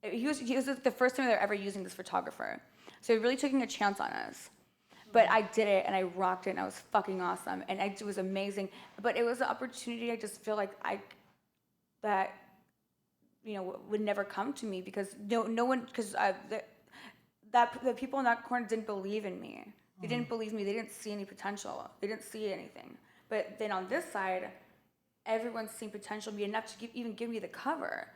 he was the first time they were ever using this photographer. So he really taking a chance on us. But I did it and I rocked it and I was fucking awesome and it was amazing. But it was an opportunity I just feel like that would never come to me because no one, because the people in that corner didn't believe in me. They didn't believe me. They didn't see any potential. They didn't see anything. But then on this side, everyone's seen potential in me enough to even give me the cover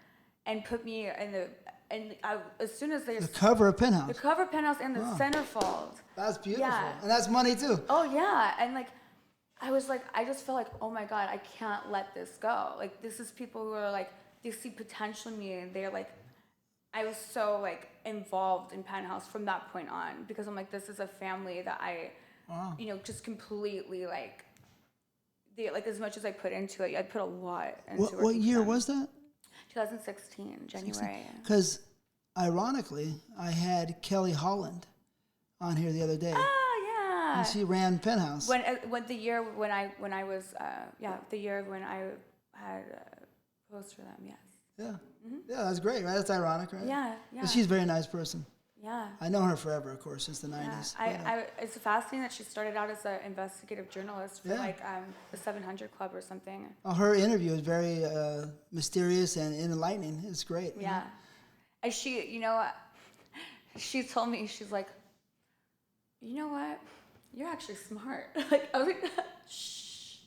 and put me in the. And as soon as they... The cover of Penthouse. The cover of Penthouse and the centerfold. That's beautiful. Yeah. And that's money too. Oh, yeah. And like, I was like, I just felt like, oh my God, I can't let this go. Like, this is people who are like, they see potential in me and they're like, I was so like involved in Penthouse from that point on because I'm like, this is a family that I, just completely like, as much as I put into it, I put a lot into it. What year was that? 2016, January. Because, ironically, I had Kelly Holland on here the other day. Oh yeah. And she ran Penthouse. The year when I had posed for them, yes. Yeah. Mm-hmm. Yeah, that's great, right? That's ironic, right? Yeah, yeah. But she's a very nice person. Yeah. I know her forever, of course, since the 90s. It's fascinating that she started out as an investigative journalist for the 700 Club or something. Oh, her interview is very mysterious and enlightening. It's great. Yeah. And she, she told me, she's like, you know what? You're actually smart. Like, I was like, shh.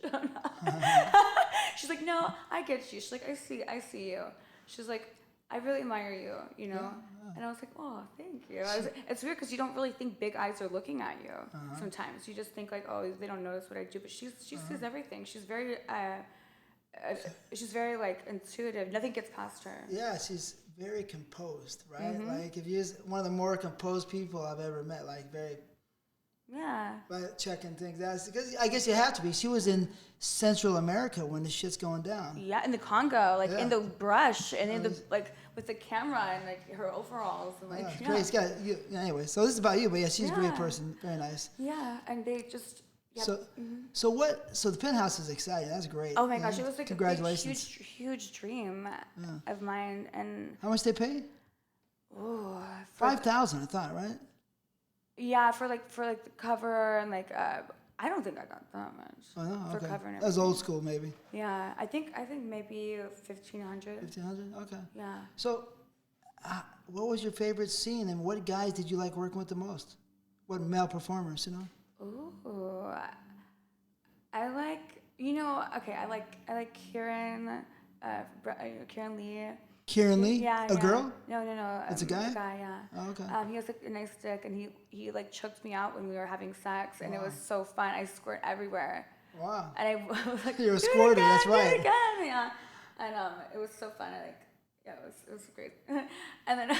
She's like, no, I get you. She's like, I see you. She's like, I really admire you, Yeah. And I was like, oh, thank you. It's weird because you don't really think big eyes are looking at you sometimes. You just think like, oh, they don't notice what I do. But she sees everything. She's very like intuitive. Nothing gets past her. Yeah, she's very composed, right? Mm-hmm. Like if you're one of the more composed people I've ever met, like very... Yeah. But checking things. That's because I guess you have to be. She was in Central America when the shit's going down. Yeah, in the Congo, like in the brush and in the with the camera and like her overalls and like. Great. It's got you. Anyway, so this is about you, but yeah, she's a great person. Very nice. Yeah, and they just. Yeah. So the Penthouse is exciting. That's great. Oh my gosh, it was like congratulations. A big, huge dream of mine. And how much they pay? Oh, $5,000, I thought, right? Yeah, for the cover and like I don't think I got that much. Oh no, for okay. cover and that was old school, maybe. Yeah, I think maybe 1,500. 1,500, okay. Yeah. So, what was your favorite scene, and what guys did you like working with the most? What male performers, Ooh, I like I like Kieran Lee. Kieran Lee? Yeah. A girl? No. It's a guy? It's a guy, yeah. Oh, okay. He has like a nice dick, and he like choked me out when we were having sex, and it was so fun. I squirt everywhere. Wow. And I was like, you're a squirter, that's right. Do it again. Yeah. And it was so fun. It was great. And then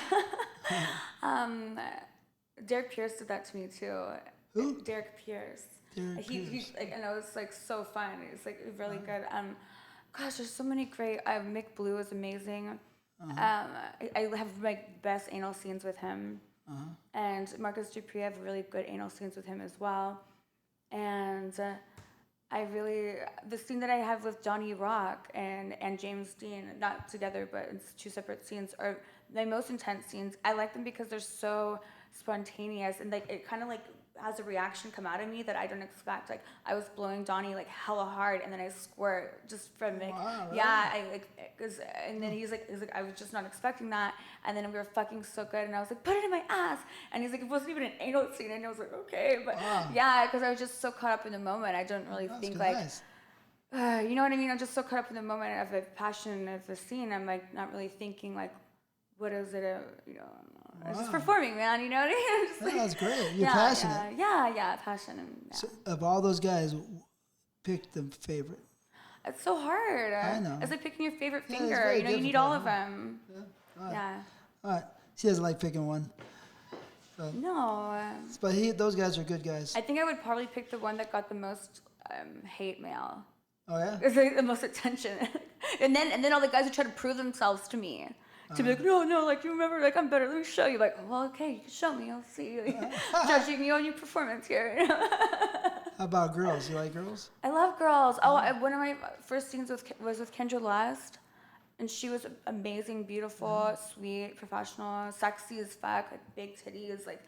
Derek Pierce did that to me too. Who? Derek Pierce. Pierce. Like, and it was like so fun. It was like really good. Gosh, there's so many great. Mick Blue is amazing. I have my best anal scenes with him, and Marcus Dupree. I have really good anal scenes with him as well. And the scene that I have with Johnny Rock and James Dean, not together, but it's two separate scenes, are my most intense scenes. I like them because they're so spontaneous and like it kind of like has a reaction come out of me that I don't expect. Like I was blowing Donnie like hella hard, and then I squirt just from like, yeah, and then he's like, I was just not expecting that, and then we were fucking so good, and I was like, put it in my ass, and he's like, it wasn't even an anal scene, and I was like, okay, but yeah, because I was just so caught up in the moment, I don't really think like, you know what I mean? I'm just so caught up in the moment of the passion of the scene. I'm like not really thinking like, what is it, I was just performing, man. You know what I mean? That's great. You're passionate. Yeah, passionate. Yeah. So, of all those guys, pick the favorite. It's so hard. I know. It's like picking your favorite finger. You need all of them. Yeah. All right. She doesn't like picking one. So. No. But those guys are good guys. I think I would probably pick the one that got the most hate mail. Oh yeah. It's like the most attention, and then all the guys who try to prove themselves to me. To be like, no, like, you remember, like, I'm better. Let me show you. Like, well, okay, you can show me. I'll see. Like, judging you on your performance here. How about girls? You like girls? I love girls. Oh, one of my first scenes was with Kendra Last. And she was amazing, beautiful, sweet, professional, sexy as fuck, like big titties, like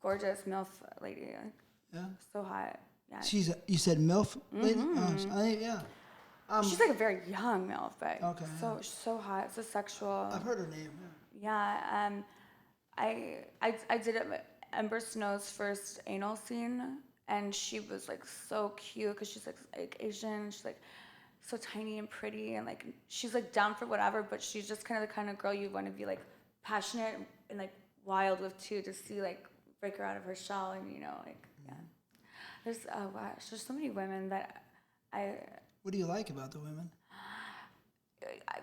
gorgeous MILF lady. Like, Yeah. so hot. Yeah. You said MILF lady? Yeah. She's like a very young MILF, but Okay, so hot, so sexual. I've heard her name. Yeah. I did Ember Snow's first anal scene, and she was like so cute because she's like Asian. She's like so tiny and pretty, and like she's like down for whatever, but she's just kind of the kind of girl you want to be like passionate and like wild with too, to see like break her out of her shell, and like yeah. There's there's so many women that I. What do you like about the women?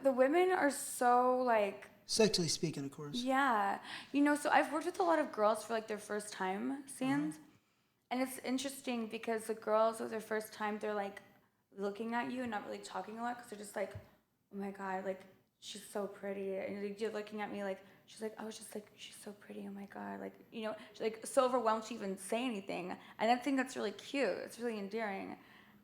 The women are so like. Sexually speaking, of course. Yeah, so I've worked with a lot of girls for like their first time scenes, and it's interesting because the girls with their first time, they're like looking at you and not really talking a lot because they're just like, oh my god, like she's so pretty, and you're looking at me like she's like, I was just like, she's so pretty, oh my god, like she's like so overwhelmed to even say anything, and I think that's really cute. It's really endearing,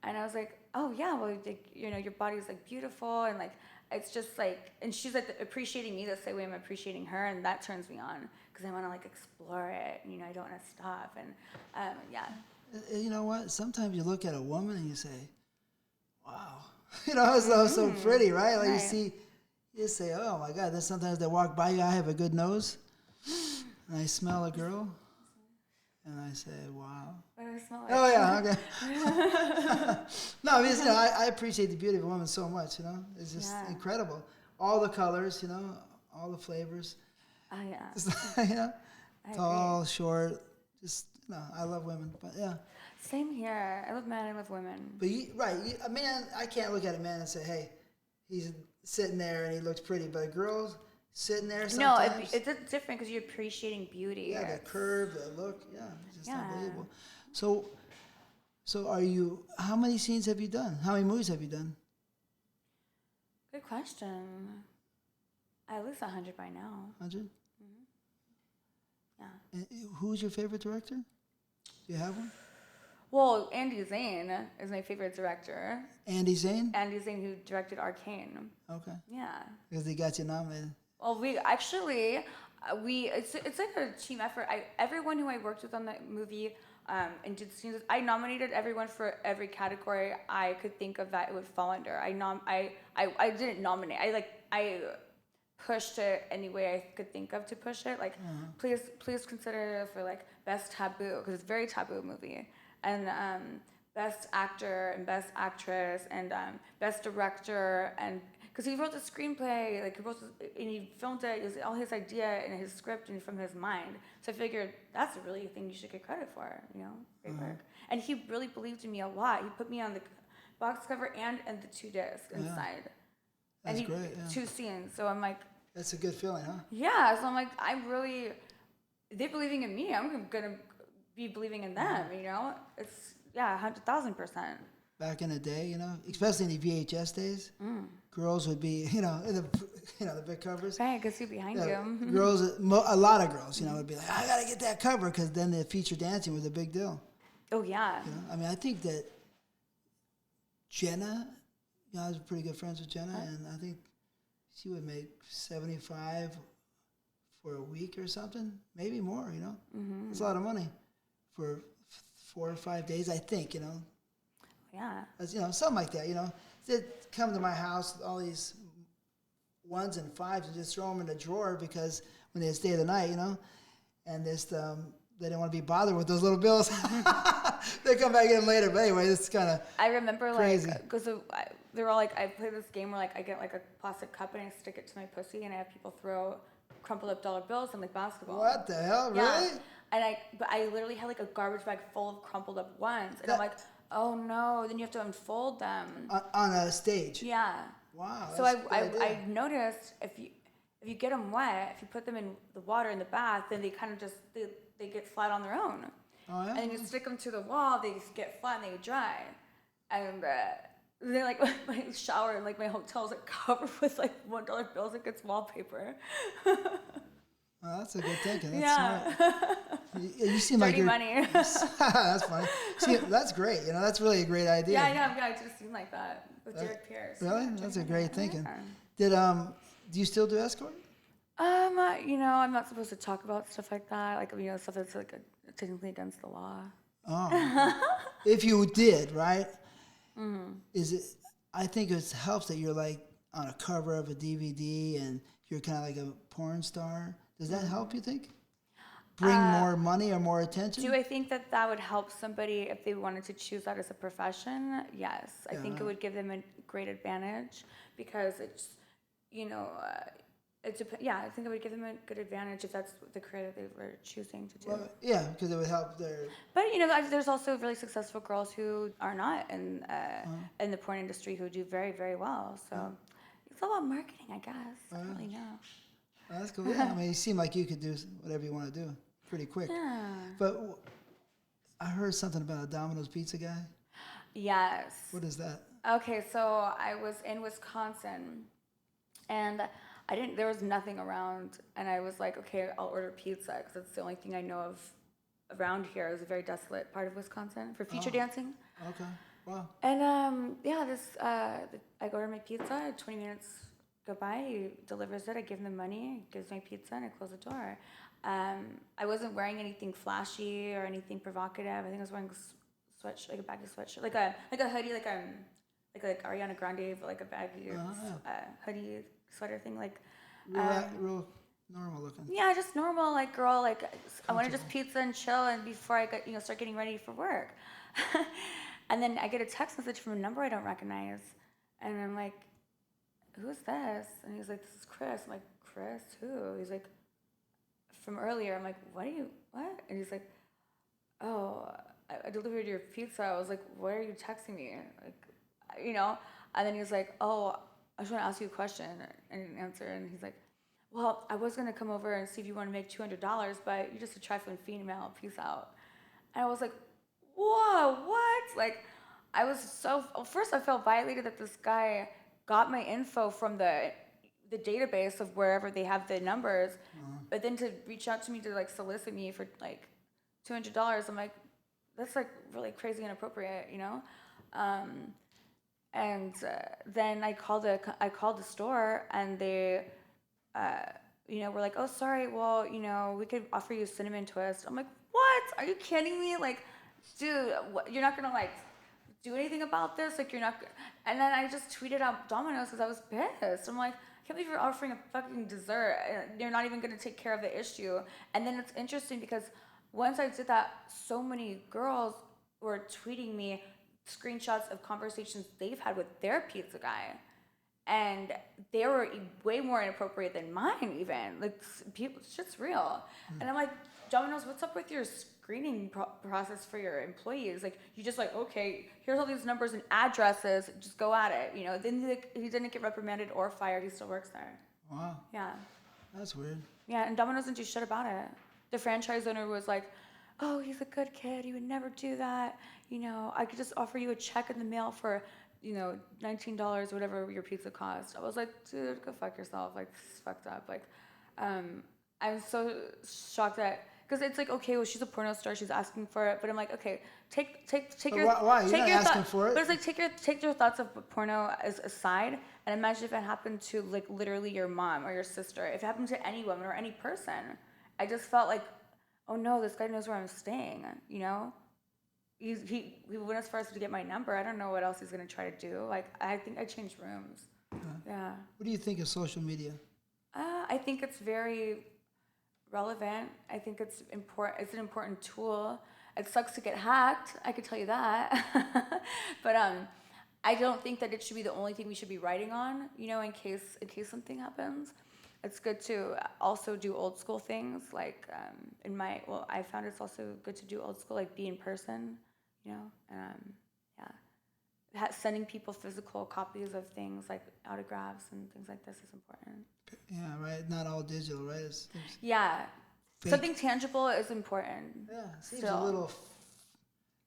and I was like, oh yeah, well like, your body's like beautiful, and like it's just like, and she's like appreciating me the same way I'm appreciating her, and that turns me on because I want to like explore it, and I don't want to stop, and yeah. You know what? Sometimes you look at a woman and you say, wow, it's so pretty, right? Like right. you say, oh my God. Then sometimes they walk by you. I have a good nose, and I smell a girl, and I say, wow. What do I smell like? Oh yeah, okay. No, I mean, I appreciate the beauty of a woman so much. It's just incredible. All the colors, all the flavors. Oh yeah. Tall, short, just I love women, but yeah. Same here. I love men. I love women. But a man, I can't look at a man and say, hey, he's sitting there and he looks pretty. But a girl sitting there sometimes. No, it's different because you're appreciating beauty. Yeah, the curve, the look, it's just unbelievable. So how many scenes have you done? How many movies have you done? Good question. At least 100 by now. 100? Mm-hmm. Yeah. And who's your favorite director? Do you have one? Well, Andy Zane is my favorite director. Andy Zane? Andy Zane, who directed Arcane. Okay. Yeah. Because he got you nominated. Well, we actually, it's like a team effort. Everyone who I worked with on that movie and did scenes, I nominated everyone for every category I could think of that it would fall under. I didn't nominate. I pushed it any way I could think of to push it. Like, please consider it for like best taboo, because it's a very taboo movie, and best actor and best actress and best director, and because he wrote the screenplay, like and he filmed it. It was all his idea and his script and from his mind. So I figured that's really a thing you should get credit for. Great work. And he really believed in me a lot. He put me on the box cover and the 2 discs inside. That's great. Yeah. 2 scenes. So I'm like, that's a good feeling, huh? Yeah. So I'm like, they're believing in me. I'm gonna be believing in them. It's 100,000%. Back in the day, especially in the VHS days, girls would be, in the big covers. Right, I could see behind you. Girls, a lot of girls, would be like, I gotta get that cover, because then the feature dancing was a big deal. Oh yeah. I mean, I think that Jenna, I was pretty good friends with Jenna, and I think she would make $75 for a week or something, maybe more. It's a lot of money for 4 or 5 days, I think. Yeah. As, something like that. They'd come to my house with all these 1s and 5s and just throw them in a drawer, because when they'd stay the night, and just they didn't want to be bothered with those little bills. They come back in later, but anyway, it's kind of I remember crazy. Because they're all like, I play this game where like I get like a plastic cup and I stick it to my pussy, and I have people throw crumpled up dollar bills and like basketball. What the hell, really? Yeah. And I literally had like a garbage bag full of crumpled up ones, and I'm like, oh no, then you have to unfold them on a stage. Yeah. Wow. So I noticed if you get them wet, if you put them in the water in the bath, then they kind of just they get flat on their own. Oh yeah. And then you stick them to the wall, they just get flat and they dry. And Then like my shower and like my hotel is like covered with like $1 bills, like it's wallpaper. Well, that's a good thinking. That's Yeah. smart. You seem like Dirty you're. money. That's funny. See, that's great. You know, that's really a great idea. Yeah, I know. Yeah, I just seem like that with Derek Pierce. Really? Yeah, That's a dirty great money. thinking. Yeah. Do you still do escort? You know, I'm not supposed to talk about stuff like that. Like, you know, stuff that's like technically against the law. Oh. If you did, right? Is it? I think it helps that you're like on a cover of a DVD and you're kind of like a porn star. Does that help? You think? Bring more money or more attention? Do I think that that would help somebody if they wanted to choose that as a profession? Yes. I think it would give them a great advantage because it's, you know, I think it would give them a good advantage if that's the career that they were choosing to do. Well, yeah, because it would help their. But you know, there's also really successful girls who are not in the porn industry who do very, very well. So it's all about marketing, I guess. I don't really know. That's cool. Yeah, I mean, you seem like you could do whatever you want to do pretty quick. Yeah. But I heard something about a Domino's pizza guy. Yes. What is that? Okay, so I was in Wisconsin, and there was nothing around, and I was like, okay, I'll order pizza because that's the only thing I know of around here. It was a very desolate part of Wisconsin for feature dancing. Okay. Wow. And I order my pizza. 20 minutes go by. He delivers it. I give him the money. He gives my pizza, and I close the door. I wasn't wearing anything flashy or anything provocative. I think I was wearing like a baggy sweatshirt, like a hoodie, like Ariana Grande, but like a baggy hoodie sweater thing, like Real normal looking. yeah, just normal, like girl, like I wanted just pizza and chill, and before I got start getting ready for work, and then I get a text message from a number I don't recognize, and I'm like, who's this? And he's like, this is Chris. I'm like, Chris, who? He's like, from earlier. I'm like, what? And he's like, oh, I delivered your pizza. I was like, why are you texting me? Like, you know? And then he was like, oh, I just want to ask you a question. I didn't answer. And he's like, well, I was going to come over and see if you want to make $200, but you're just a trifling female. Peace out. And I was like, whoa, what? Like, I was first I felt violated that this guy got my info from the database of wherever they have the numbers, but then to reach out to me to like solicit me for like $200, I'm like, that's like really crazy inappropriate, you know? Then I called the store, and they, were like, oh, sorry, well, we could offer you a cinnamon twist. I'm like, what? Are you kidding me? Like, dude, you're not gonna like do anything about this? Like, you're not. And then I just tweeted out Domino's because I was pissed. I'm like, I can't believe you're offering a fucking dessert. You're not even gonna take care of the issue. And then it's interesting because once I did that, so many girls were tweeting me screenshots of conversations they've had with their pizza guy, and they were way more inappropriate than mine even. Like, shit's real. And I'm like, Domino's, what's up with your screening process for your employees? Like, you just like, okay, here's all these numbers and addresses, just go at it, Then he didn't get reprimanded or fired. He still works there. Wow. Yeah. That's weird. Yeah, and Domino's didn't do shit about it. The franchise owner was like, oh, he's a good kid. He would never do that. I could just offer you a check in the mail for, $19, whatever your pizza cost. I was like, dude, go fuck yourself. Like, this is fucked up. Like, I'm so shocked that, because it's like, okay, well, she's a porno star. She's asking for it. But I'm like, okay, take your... Why? You're not asking for it. But it's like, take your thoughts of porno as aside, and imagine if it happened to, like, literally your mom or your sister. If it happened to any woman or any person. I just felt like, oh no, this guy knows where I'm staying, He went as far as to get my number. I don't know what else he's gonna try to do. Like, I think I changed rooms. Yeah. What do you think of social media? I think it's very relevant. I think it's important. It's an important tool. It sucks to get hacked. I could tell you that. But I don't think that it should be the only thing we should be writing on. In case something happens. It's good to also do old school things, like I found it's also good to do old school, like be in person, sending people physical copies of things like autographs and things like this is important. Yeah, right. Not all digital, right? It's yeah, fake. Something tangible is important. Yeah, it seems still. a little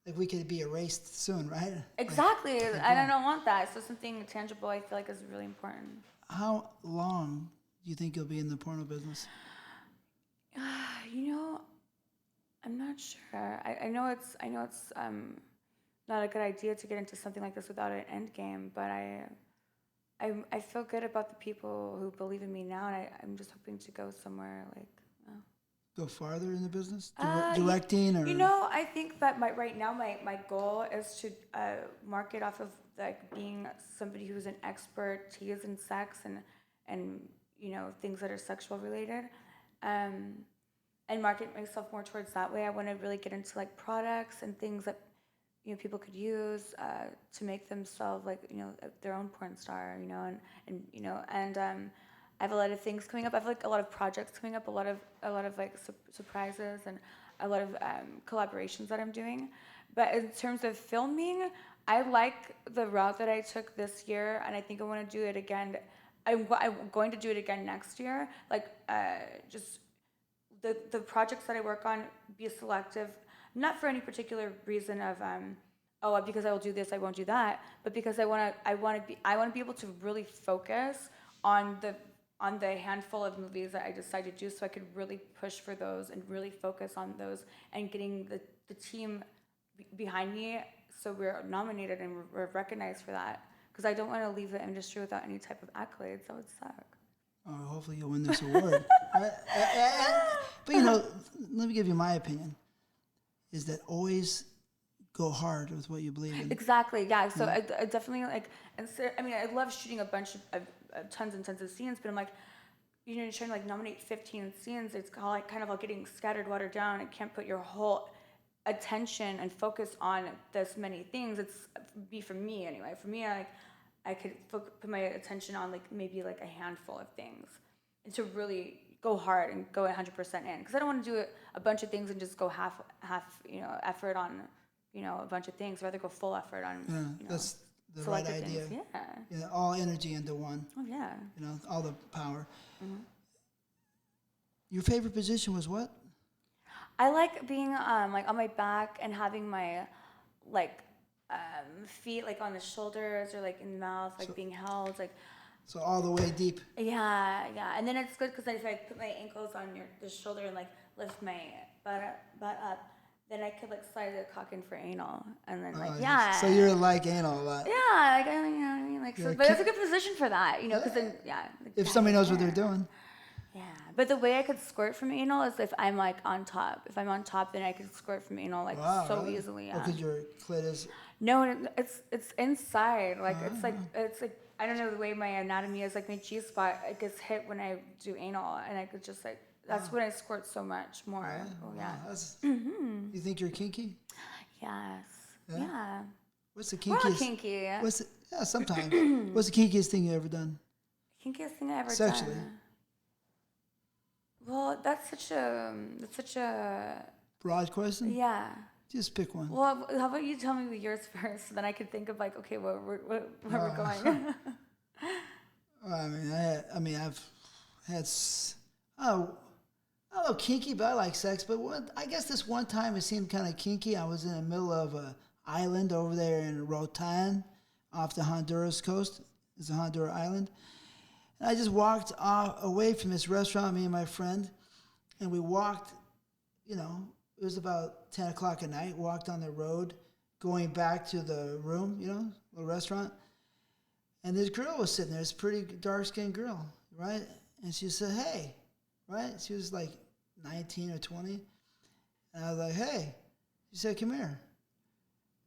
like we could be erased soon, right? Exactly. And I don't want that. So something tangible I feel like is really important. How long do you think you'll be in the porno business? You know, I'm not sure. I know it's not a good idea to get into something like this without an end game, but I feel good about the people who believe in me now, and I'm just hoping to go somewhere like. Go farther in the business, directing, or I think that right now my goal is to market off of like being somebody who's an expertise in sex and things that are sexual related, and market myself more towards that way. I want to really get into like products and things that people could use to make themselves like their own porn star, and I have a lot of things coming up. I have like a lot of projects coming up, a lot of like surprises and a lot of collaborations that I'm doing. But in terms of filming, I like the route that I took this year, and I think I want to do it again. I'm going to do it again next year. Like just the projects that I work on, be selective, not for any particular reason of because I will do this, I won't do that, but because I want to be able to really focus on the handful of movies that I decide to do, so I could really push for those and really focus on those and getting the team behind me, so we're nominated and we're recognized for that. Because I don't want to leave the industry without any type of accolades. That would suck. Oh, hopefully you'll win this award. But let me give you my opinion. Is that always go hard with what you believe in? Exactly. Yeah. So I definitely like. And so, I mean, I love shooting a bunch of tons and tons of scenes, but I'm like, you're trying to like nominate 15 scenes. It's kind of like getting scattered, watered down. And can't put your whole attention and focus on this many things. For me anyway. For me, I could put my attention on like maybe like a handful of things, and to really go hard and go 100% in. Because I don't want to do a bunch of things and just go half effort on a bunch of things. I'd rather go full effort on that's the right idea. Things. Yeah, all energy into one. Oh yeah. All the power. Mm-hmm. Your favorite position was what? I like being like on my back and having my feet like on the shoulders or like in the mouth, like being held like. So all the way deep. Yeah, and then it's good because if I put my ankles on the shoulder and like lift my butt up, then I could like slide the cock in for anal, and then So you're like anal a lot. Yeah, like I mean, like so, but it's a good position for that, because then if somebody knows what they're doing. Yeah, but the way I could squirt from anal is if I'm like on top. If I'm on top, then I could squirt from anal like really? Oh, easily. Yeah. because your clit is. No, it's inside. Like it's like I don't know the way my anatomy is. Like my G spot, it gets hit when I do anal, and I could just like that's when I squirt so much more. Yeah. You think you're kinky? Yes. Yeah. What's the kinkiest? We're all kinky. Sometimes. What's the kinkiest thing you ever done? Kinkiest thing I ever Sexually. done. Well, that's such a broad question. Yeah. Just pick one. Well, how about you tell me yours first, so then I could think of like, okay, where we're going. I've had I don't know, kinky, but I like sex. But I guess this one time it seemed kind of kinky. I was in the middle of an island over there in Rotan, off the Honduras coast. It's a Honduras island. And I just walked away from this restaurant, me and my friend, and we walked, it was about 10 o'clock at night, walked on the road, going back to the room, the restaurant. And this girl was sitting there, this pretty dark-skinned girl, right? And she said, hey, right? She was like 19 or 20. And I was like, hey. She said, come here.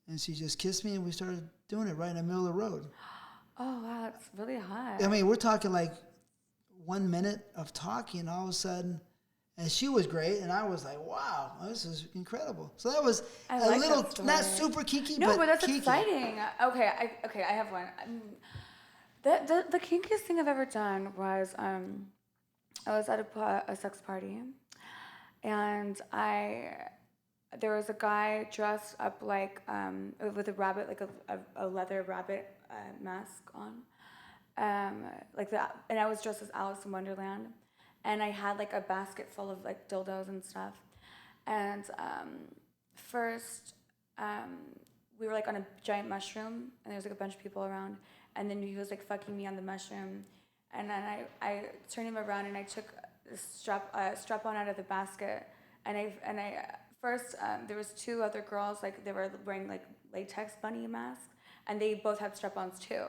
And she just kissed me, and we started doing it right in the middle of the road. Oh, wow, that's really hot. I mean, we're talking like 1 minute of talking, all of a sudden, and she was great, and I was like, wow, this is incredible. So that was not super kinky, but but that's kinky. Exciting. Okay, I have one. The kinkiest thing I've ever done was I was at a sex party, and there was a guy dressed up like with a rabbit, like a leather rabbit mask on, and I was dressed as Alice in Wonderland, and I had like a basket full of like dildos and stuff, and first we were like on a giant mushroom, and there was like a bunch of people around, and then he was like fucking me on the mushroom, and then I turned him around and I took the strap on out of the basket, and I first there was 2 other girls, like they were wearing like latex bunny masks, and they both had strap-ons too.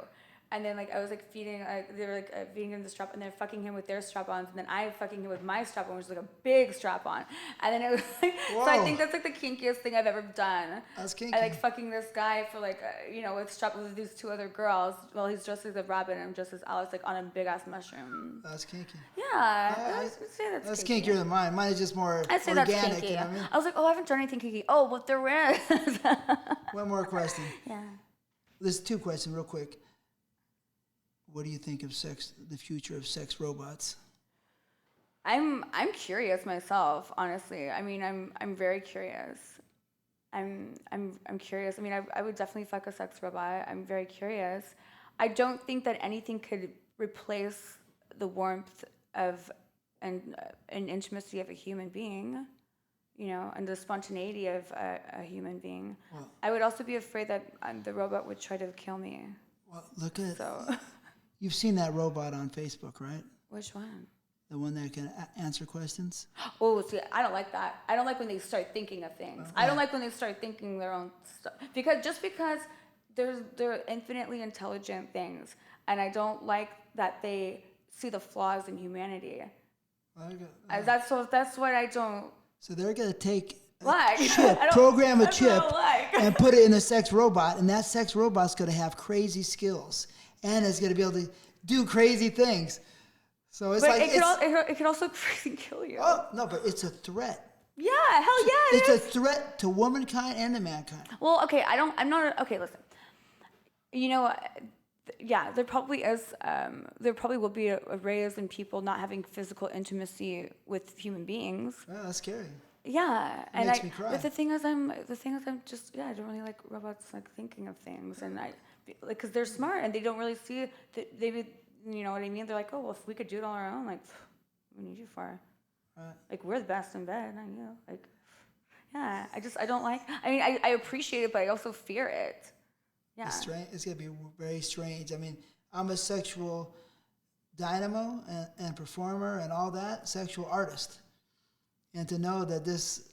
And then like I was like feeding, they were like feeding him the strap, and they're fucking him with their strap-ons, and then I fucking him with my strap-on, which is like a big strap-on. And then it was like, so I think that's like the kinkiest thing I've ever done. That's kinky. I like fucking this guy for like with these 2 other girls. Well, he's dressed as a rabbit and I'm dressed as Alice, like on a big ass mushroom. That's kinky. Yeah, I'd say that's kinky. kinkier than mine. Mine is just more I'd say organic. that's kinky. You know what I mean? I was like, oh, I haven't done anything kinky. Oh, what there is. One more question. Yeah. There's 2 questions real quick. What do you think of sex, the future of sex robots? I'm curious myself, honestly. I mean, I'm very curious. I'm curious. I mean, I would definitely fuck a sex robot. I'm very curious. I don't think that anything could replace the warmth of and intimacy of a human being, and the spontaneity of a human being. Well, I would also be afraid that the robot would try to kill me. Well, look at You've seen that robot on Facebook, right? Which one? The one that can answer questions? Oh, see, I don't like that. I don't like when they start thinking of things. I don't like when they start thinking their own stuff. Because they're infinitely intelligent things, and I don't like that they see the flaws in humanity. That's what I don't. So they're gonna take program a chip, and put it in a sex robot, and that sex robot's gonna have crazy skills, and it's gonna be able to do crazy things. So it's it could also crazy kill you. Oh no, but it's a threat. Yeah, hell yeah. It's a threat to womankind and to mankind. Well, okay, okay, listen. Yeah, there probably is. There probably will be a raise in people not having physical intimacy with human beings. Oh, that's scary. Yeah, it makes me cry. But the thing is, I'm just I don't really like robots like thinking of things, and because they're smart and they don't really see that you know what I mean? They're like, oh well, if we could do it on our own, like, what do you need you for? Right. Like, we're the best in bed, not you. Like, yeah, I don't like. I mean, I appreciate it, but I also fear it. Yeah, it's gonna be very strange. I mean, I'm a sexual dynamo and performer and all that, sexual artist. And to know that this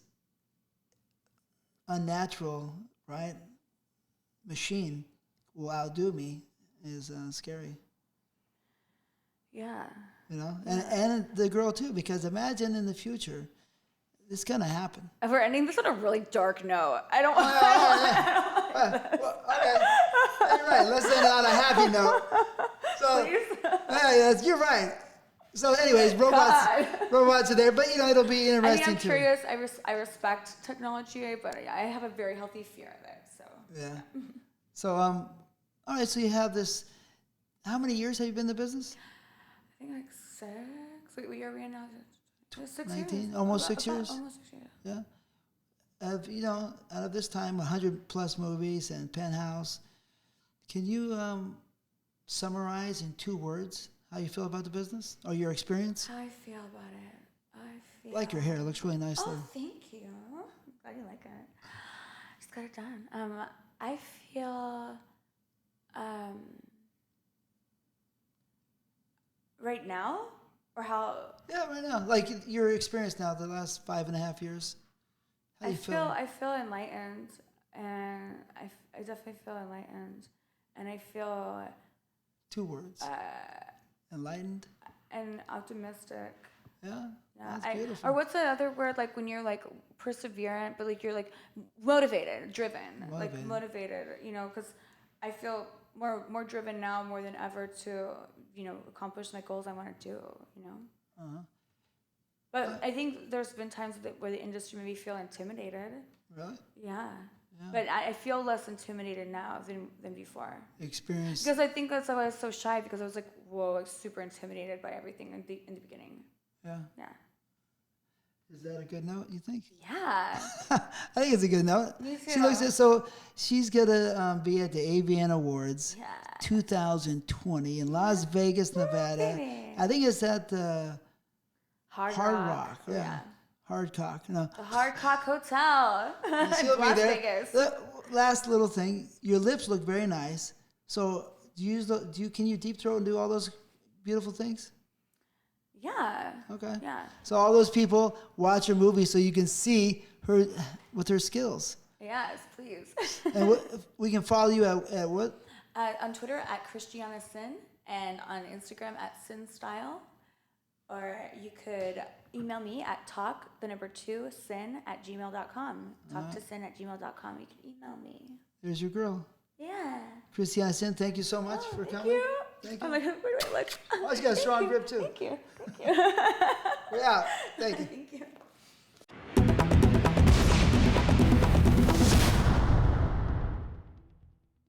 unnatural, right, machine will outdo me is scary. Yeah. And the girl too, because imagine in the future, it's gonna happen. If we're ending this on a really dark note, I don't. Okay, you're right. Let's end it on a happy note. So, you're right. So, anyways, robots are there, but it'll be interesting too. I'm curious. I respect technology, but I have a very healthy fear of it. So. Yeah. So, all right. So you have this. How many years have you been in the business? I think like 6. Wait, what year are we in now? 6 19, years. almost 6 years. Almost 6 years. Yeah. Out of this time, 100+ movies and Penthouse. Can you summarize in 2 words how you feel about the business or your experience? How I feel about it. I like your hair. It looks really nice there. Oh, thank you. I'm glad you like it. Just got it done. I feel right now or how? Yeah, right now. Like your experience now, the last 5.5 years. How do you feel? I feel enlightened, and I definitely feel enlightened, and I feel 2 words. Enlightened and optimistic. Yeah, that's beautiful. Or what's the other word? Like when you're like perseverant, but like you're like motivated, driven, like motivated. Because I feel more driven now more than ever to accomplish my goals I want to do. Uh-huh. But I think there's been times where the industry made me feel intimidated. Really? Yeah. But I feel less intimidated now than before. Experience. Because I think that's why I was so shy, because I was like, whoa, like super intimidated by everything in the beginning. Yeah. Yeah. Is that a good note, you think? Yeah. I think it's a good note. Me too. She looks at, so she's going to be at the AVN Awards 2020 in Las Vegas, Nevada. Baby. I think it's at the Hard Rock. Yeah. Hard cock. No. The Hard Cock Hotel. She'll be Las there. Vegas. The last little thing. Your lips look very nice. So can you deep throat and do all those beautiful things? Yeah. Okay. Yeah. So all those people watch your movie so you can see her with her skills. Yes, please. And we can follow you at what? On Twitter at Christiana Cinn and on Instagram at CinnStyle. Or you could email me at talk2sin@gmail.com. Talk2sin@gmail.com. You can email me. There's your girl. Yeah. Christiana Cinn, thank you so much for coming. Thank you. Oh my God, where do I look? Oh, she's got a strong grip too. Thank you. Yeah, thank you. Thank you.